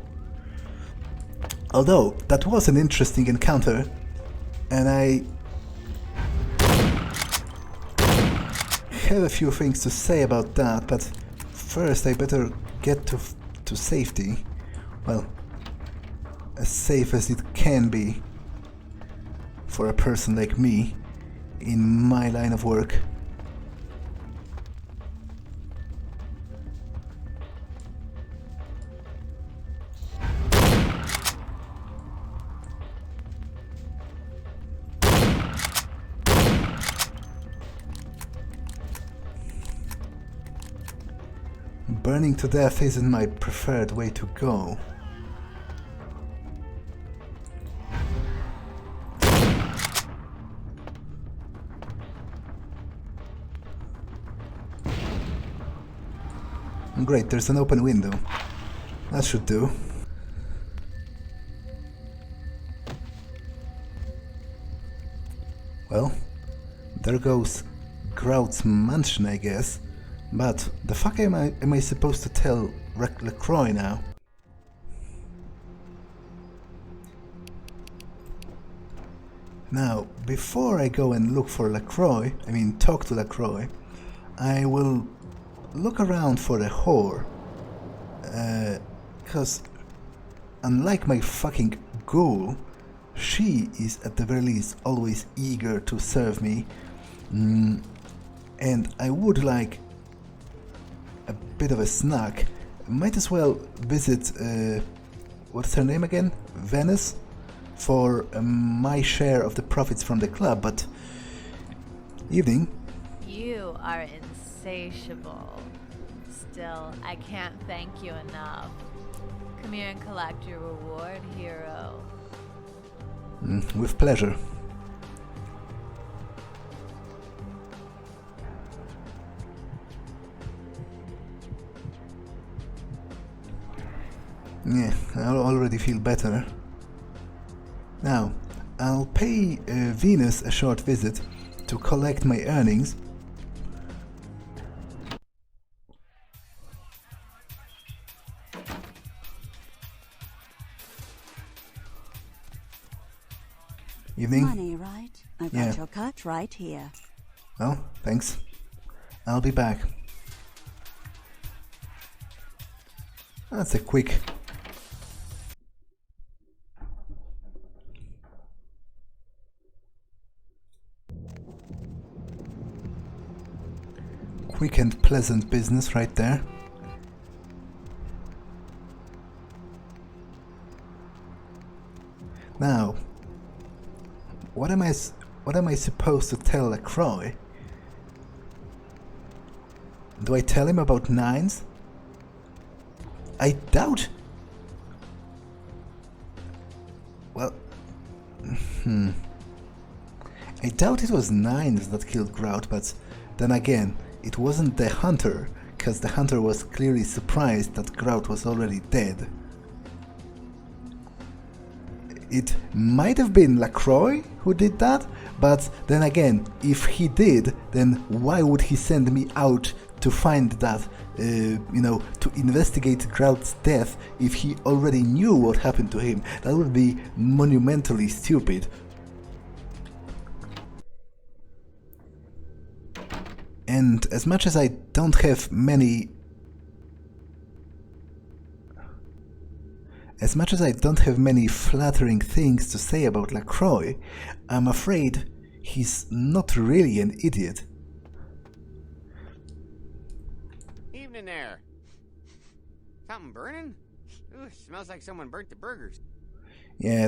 Although, that was an interesting encounter, and I have a few things to say about that, but first I better get to safety. Well, as safe as it can be for a person like me in my line of work. Burning to death isn't my preferred way to go. Great, there's an open window. That should do. Well, there goes Grout's mansion, I guess. But the fuck am I supposed to tell LaCroix now? Now, before I go and look for LaCroix, talk to LaCroix, I will look around for a whore. Because unlike my fucking ghoul, she is at the very least always eager to serve me. And I would like a bit of a snack. Might as well visit, what's her name again? Venice? For my share of the profits from the club, but... Evening. You are insatiable. Still, I can't thank you enough. Come here and collect your reward, hero. With pleasure. Yeah, I already feel better. Now, I'll pay Venus a short visit to collect my earnings. Evening. Money, right? I've got your cut right here. Well, thanks. I'll be back. That's a quick and pleasant business right there. Now, what am I supposed to tell LaCroix? Do I tell him about nines? I doubt. Well, I doubt it was nines that killed Grout, but then again, it wasn't the hunter, because the hunter was clearly surprised that Grout was already dead. It might have been LaCroix who did that, but then again, if he did, then why would he send me out to find that, to investigate Grout's death if he already knew what happened to him. That would be monumentally stupid. And as much as I don't have many flattering things to say about LaCroix, I'm afraid he's not really an idiot. Evening there. Something burning? Ooh, smells like someone burnt the burgers. Yeah,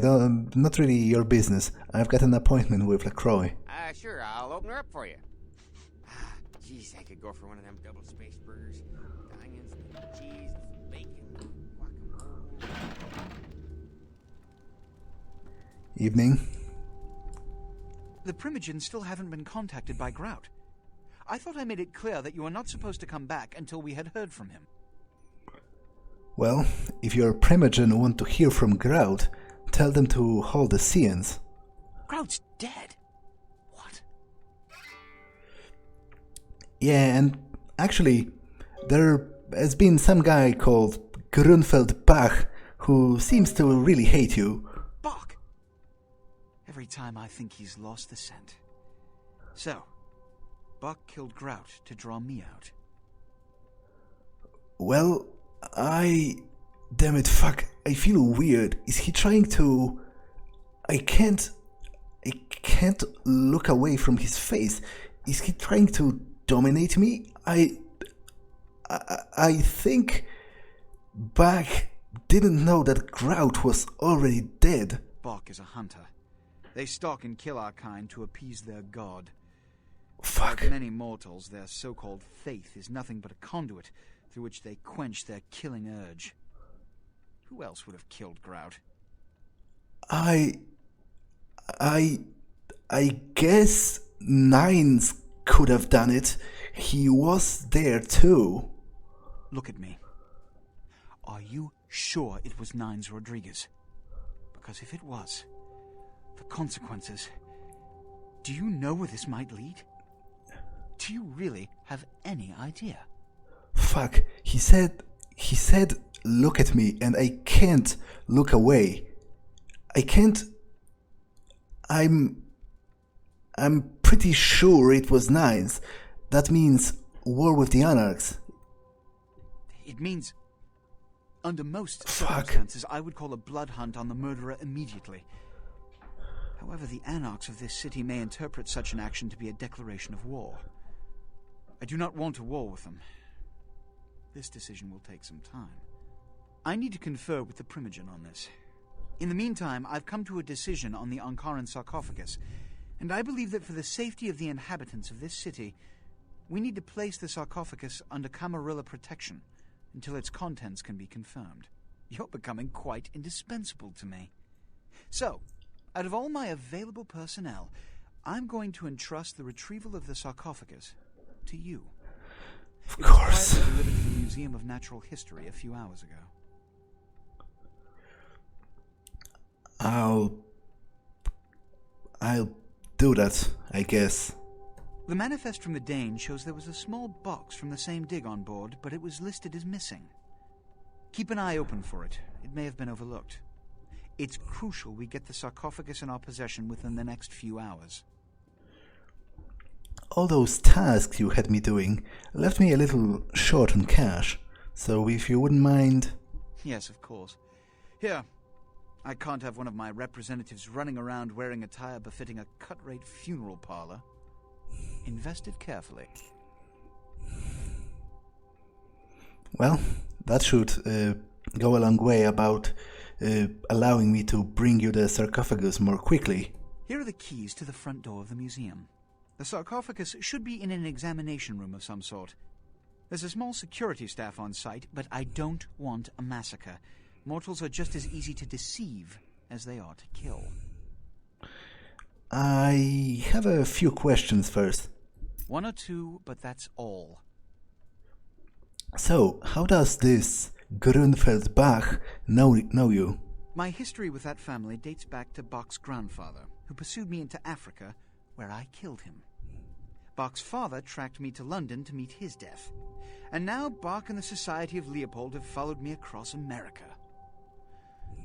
not really your business. I've got an appointment with LaCroix. Sure, I'll open her up for you. Jeez, I could go for one of them double-spaced burgers. The onions, the cheese, the bacon, guacamole. Evening. The Primogens still haven't been contacted by Grout. I thought I made it clear that you were not supposed to come back until we had heard from him. Well, if your Primogen want to hear from Grout, tell them to hold the seance. Grout's dead. What? Yeah, and actually, there has been some guy called Grunfeld Bach who seems to really hate you. Bach! Every time I think he's lost the scent. So, Bach killed Grout to draw me out. Well, damn it, fuck, I feel weird. Is he trying to... I can't look away from his face. Is he trying to dominate me? I think Bach didn't know that Grout was already dead. Bach is a hunter. They stalk and kill our kind to appease their god. Fuck. Like many mortals, their so-called faith is nothing but a conduit through which they quench their killing urge. Who else would have killed Grout? I guess Nines could have done it. He was there too. Look at me. Are you sure it was Nines Rodriguez? Because if it was, the consequences... Do you know where this might lead? Do you really have any idea? Fuck, he said, look at me, and I can't look away. I can't... I'm pretty sure it was Nines. That means war with the Anarchs. It means... Under most circumstances, I would call a blood hunt on the murderer immediately. However, the Anarchs of this city may interpret such an action to be a declaration of war. I do not want a war with them. This decision will take some time. I need to confer with the Primogen on this. In the meantime, I've come to a decision on the Ankaran sarcophagus, and I believe that for the safety of the inhabitants of this city, we need to place the sarcophagus under Camarilla protection until its contents can be confirmed. You're becoming quite indispensable to me. So, out of all my available personnel, I'm going to entrust the retrieval of the sarcophagus to you. Of course. It was delivered to the Museum of Natural History a few hours ago. I'll do that, I guess. The manifest from the Dane shows there was a small box from the same dig on board, but it was listed as missing. Keep an eye open for it. It may have been overlooked. It's crucial we get the sarcophagus in our possession within the next few hours. All those tasks you had me doing left me a little short on cash, so if you wouldn't mind... Yes, of course. Here, I can't have one of my representatives running around wearing attire befitting a cut-rate funeral parlor. Invest it carefully. Well, that should go a long way about allowing me to bring you the sarcophagus more quickly. Here are the keys to the front door of the museum. The sarcophagus should be in an examination room of some sort. There's a small security staff on site, but I don't want a massacre. Mortals are just as easy to deceive as they are to kill. I have a few questions first. One or two, but that's all. So, how does this Grunfeld Bach know you? My history with that family dates back to Bach's grandfather, who pursued me into Africa, where I killed him. Bach's father tracked me to London to meet his death. And now Bach and the Society of Leopold have followed me across America.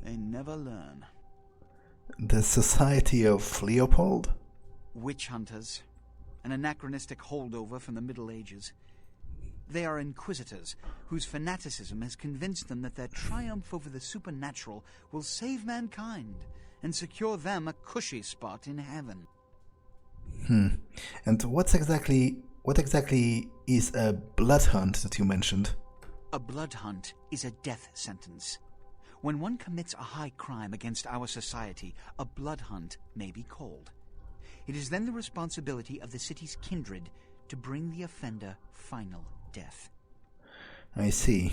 They never learn. The Society of Leopold? Witch hunters. An anachronistic holdover from the Middle Ages. They are inquisitors, whose fanaticism has convinced them that their triumph over the supernatural will save mankind and secure them a cushy spot in heaven. And what exactly is a blood hunt that you mentioned? A blood hunt is a death sentence. When one commits a high crime against our society, a blood hunt may be called. It is then the responsibility of the city's kindred to bring the offender final death. I see.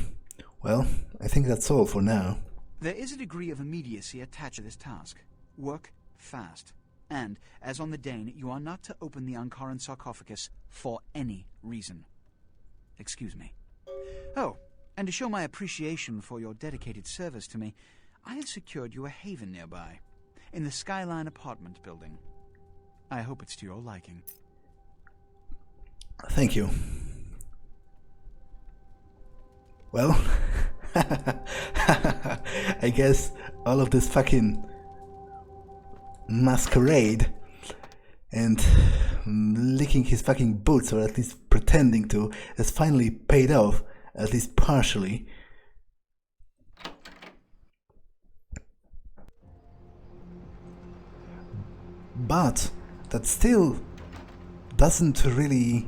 Well, I think that's all for now. There is a degree of immediacy attached to this task. Work fast. And, as on the Dane, you are not to open the Ankaran sarcophagus for any reason. Excuse me. Oh, and to show my appreciation for your dedicated service to me, I have secured you a haven nearby, in the Skyline apartment building. I hope it's to your liking. Thank you. Well, I guess all of this fucking masquerade and licking his fucking boots, or at least pretending to, has finally paid off, at least partially. But that still doesn't really...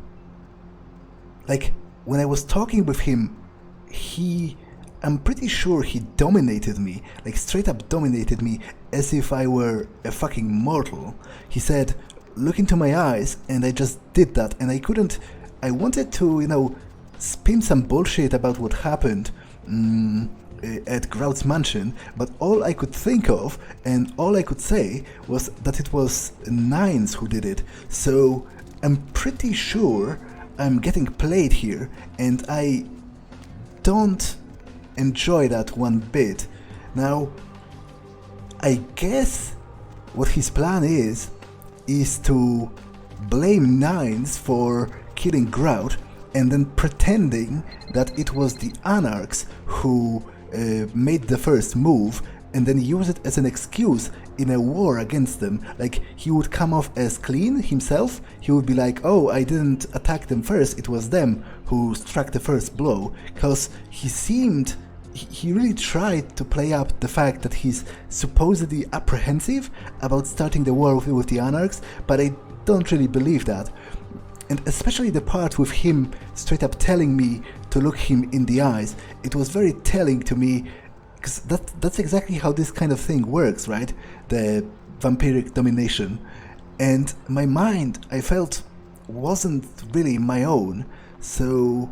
Like, when I was talking with him, I'm pretty sure he dominated me, like straight up dominated me, as if I were a fucking mortal. He said, look into my eyes, and I just did that, and I wanted to, spin some bullshit about what happened at Grout's mansion, but all I could think of, and all I could say, was that it was Nines who did it, so I'm pretty sure I'm getting played here, and I don't enjoy that one bit. Now, I guess what his plan is to blame Nines for killing Grout, and then pretending that it was the Anarchs who made the first move, and then use it as an excuse in a war against them. Like, he would come off as clean himself. He would be like, oh, I didn't attack them first, it was them who struck the first blow. Because he really tried to play up the fact that he's supposedly apprehensive about starting the war with the Anarchs, but I don't really believe that. And especially the part with him straight up telling me to look him in the eyes, it was very telling to me, because that's exactly how this kind of thing works, right? The vampiric domination. And my mind, I felt, wasn't really my own. So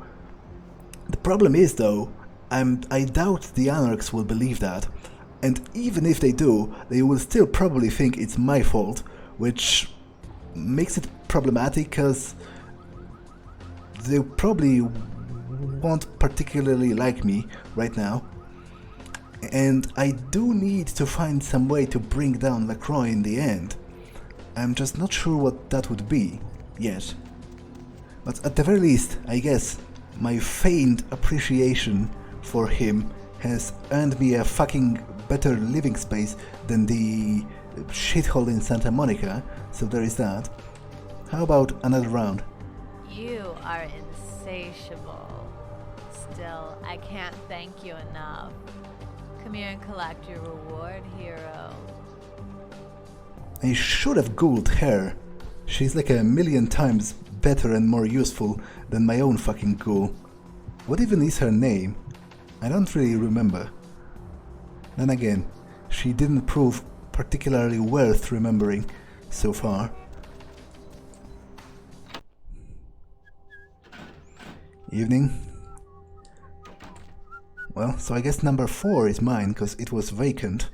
the problem is, though, I doubt the Anarchs will believe that. And even if they do, they will still probably think it's my fault, which makes it problematic, because they probably won't particularly like me right now. And I do need to find some way to bring down LaCroix in the end. I'm just not sure what that would be yet. But at the very least, I guess my feigned appreciation for him has earned me a fucking better living space than the shithole in Santa Monica, so there is that. How about another round? You are insatiable. Still, I can't thank you enough. Come here and collect your reward, hero. I should have googled her. She's like a million times better and more useful than my own fucking ghoul. What even is her name? I don't really remember. Then again, she didn't prove particularly worth remembering so far. Evening. Well, so I guess number 4 is mine, because it was vacant.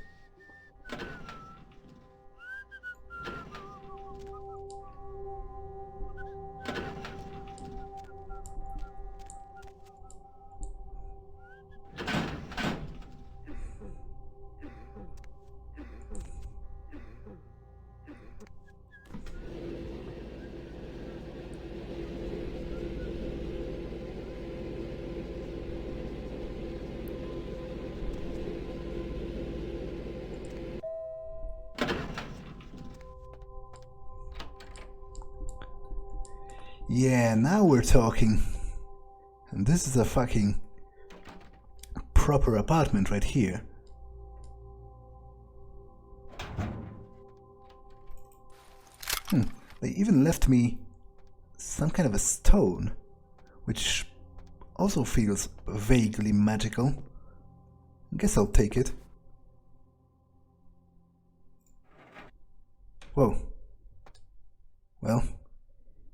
Yeah, now we're talking. And this is a fucking proper apartment right here. They even left me some kind of a stone, which also feels vaguely magical. Guess I'll take it. Whoa. Well,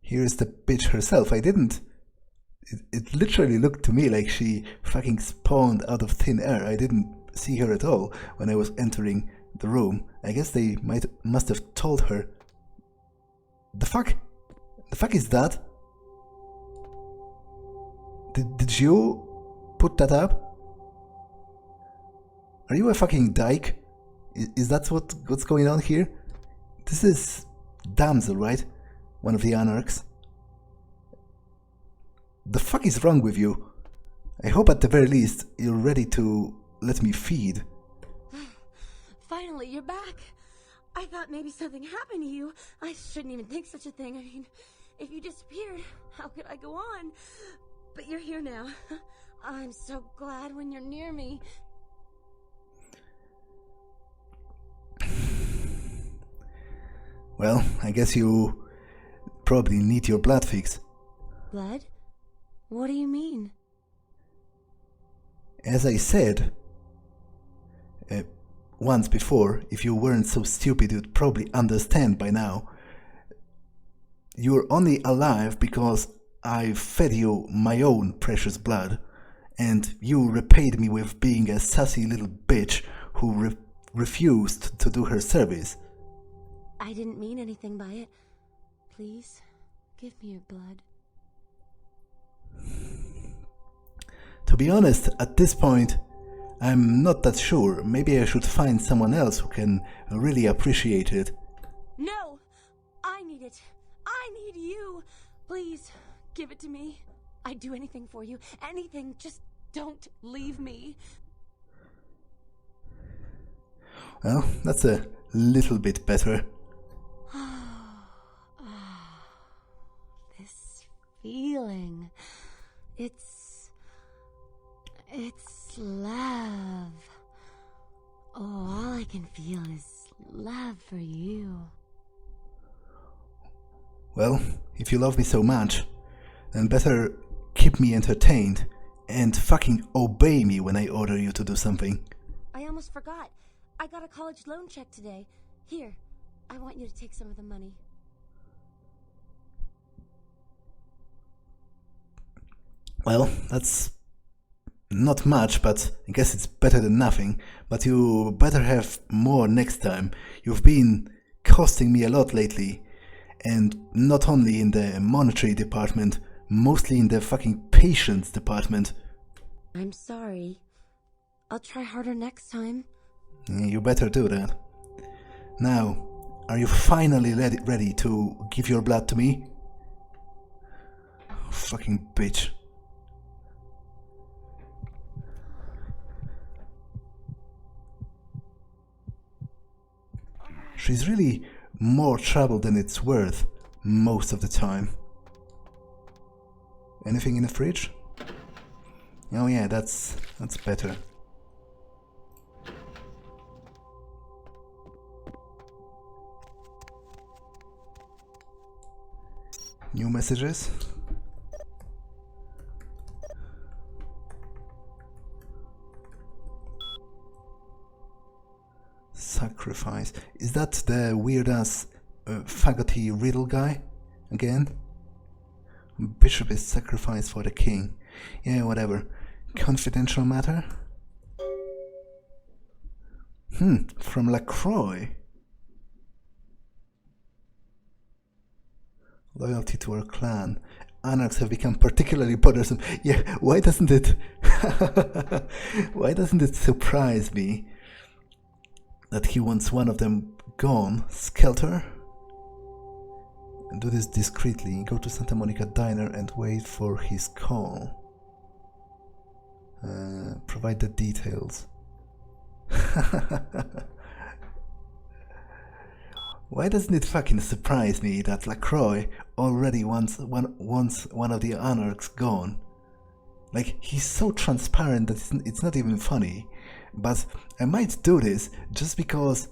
here's the bitch herself. I didn't... It literally looked to me like she fucking spawned out of thin air. I didn't see her at all when I was entering the room. I guess they must have told her. The fuck? The fuck is that? Did you put that up? Are you a fucking dyke? Is that what's going on here? This is Damsel, right? One of the anarchs. The fuck is wrong with you? I hope at the very least you're ready to let me feed. Finally, you're back. I thought maybe something happened to you. I shouldn't even think such a thing. I mean, if you disappeared, how could I go on? But you're here now. I'm so glad when you're near me. Well, I guess you probably need your blood fix. Blood? What do you mean? As I said once before, if you weren't so stupid you'd probably understand by now. You're only alive because I fed you my own precious blood, and you repaid me with being a sassy little bitch who refused to do her service. I didn't mean anything by it. Please, give me your blood. To be honest, at this point, I'm not that sure. Maybe I should find someone else who can really appreciate it. No! I need it. I need you. Please, give it to me. I'd do anything for you. Anything. Just don't leave me. Well, that's a little bit better. This feeling. It's love. Oh, all I can feel is love for you. Well, if you love me so much, then better keep me entertained and fucking obey me when I order you to do something. I almost forgot. I got a college loan check today. Here, I want you to take some of the money. Well, that's not much, but I guess it's better than nothing. But you better have more next time. You've been costing me a lot lately. And not only in the monetary department, mostly in the fucking patience department. I'm sorry. I'll try harder next time. You better do that. Now, are you finally ready to give your blood to me? Fucking bitch. She's really more trouble than it's worth most of the time. Anything in the fridge? Oh yeah, that's better. New messages? Sacrifice. Is that the weird-ass faggoty riddle guy? Again? Bishop is sacrificed for the king. Yeah, whatever. Confidential matter? From LaCroix. Loyalty to our clan. Anarchs have become particularly bothersome. Yeah, why doesn't it... why doesn't it surprise me that he wants one of them gone? Skelter? And do this discreetly. Go to Santa Monica Diner and wait for his call. Provide the details. Why doesn't it fucking surprise me that LaCroix already wants one of the anarchs gone? Like, he's so transparent that it's not even funny. But I might do this just because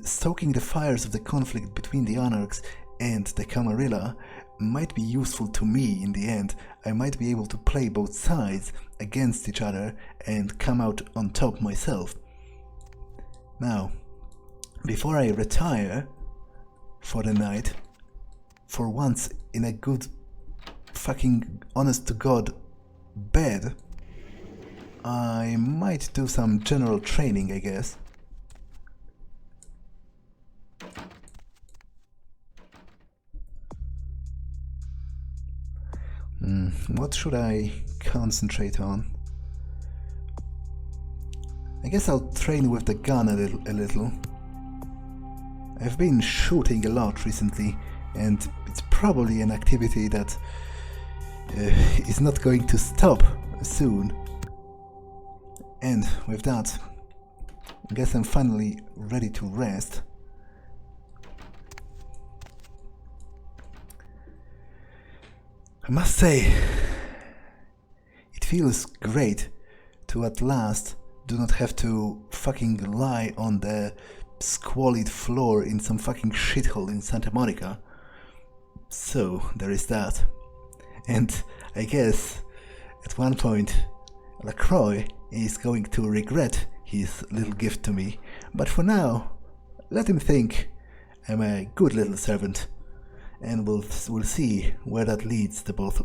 stoking the fires of the conflict between the anarchs and the Camarilla might be useful to me in the end. I might be able to play both sides against each other and come out on top myself. Now, before I retire for the night, for once in a good fucking honest to God bed, I might do some general training, I guess. What should I concentrate on? I guess I'll train with the gun a little. I've been shooting a lot recently, and it's probably an activity that is not going to stop soon. And with that, I guess I'm finally ready to rest. I must say, it feels great to at last do not have to fucking lie on the squalid floor in some fucking shithole in Santa Monica. So there is that. And I guess at one point LaCroix is going to regret his little gift to me, but for now, let him think I'm a good little servant, and we'll see where that leads the both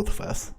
of us.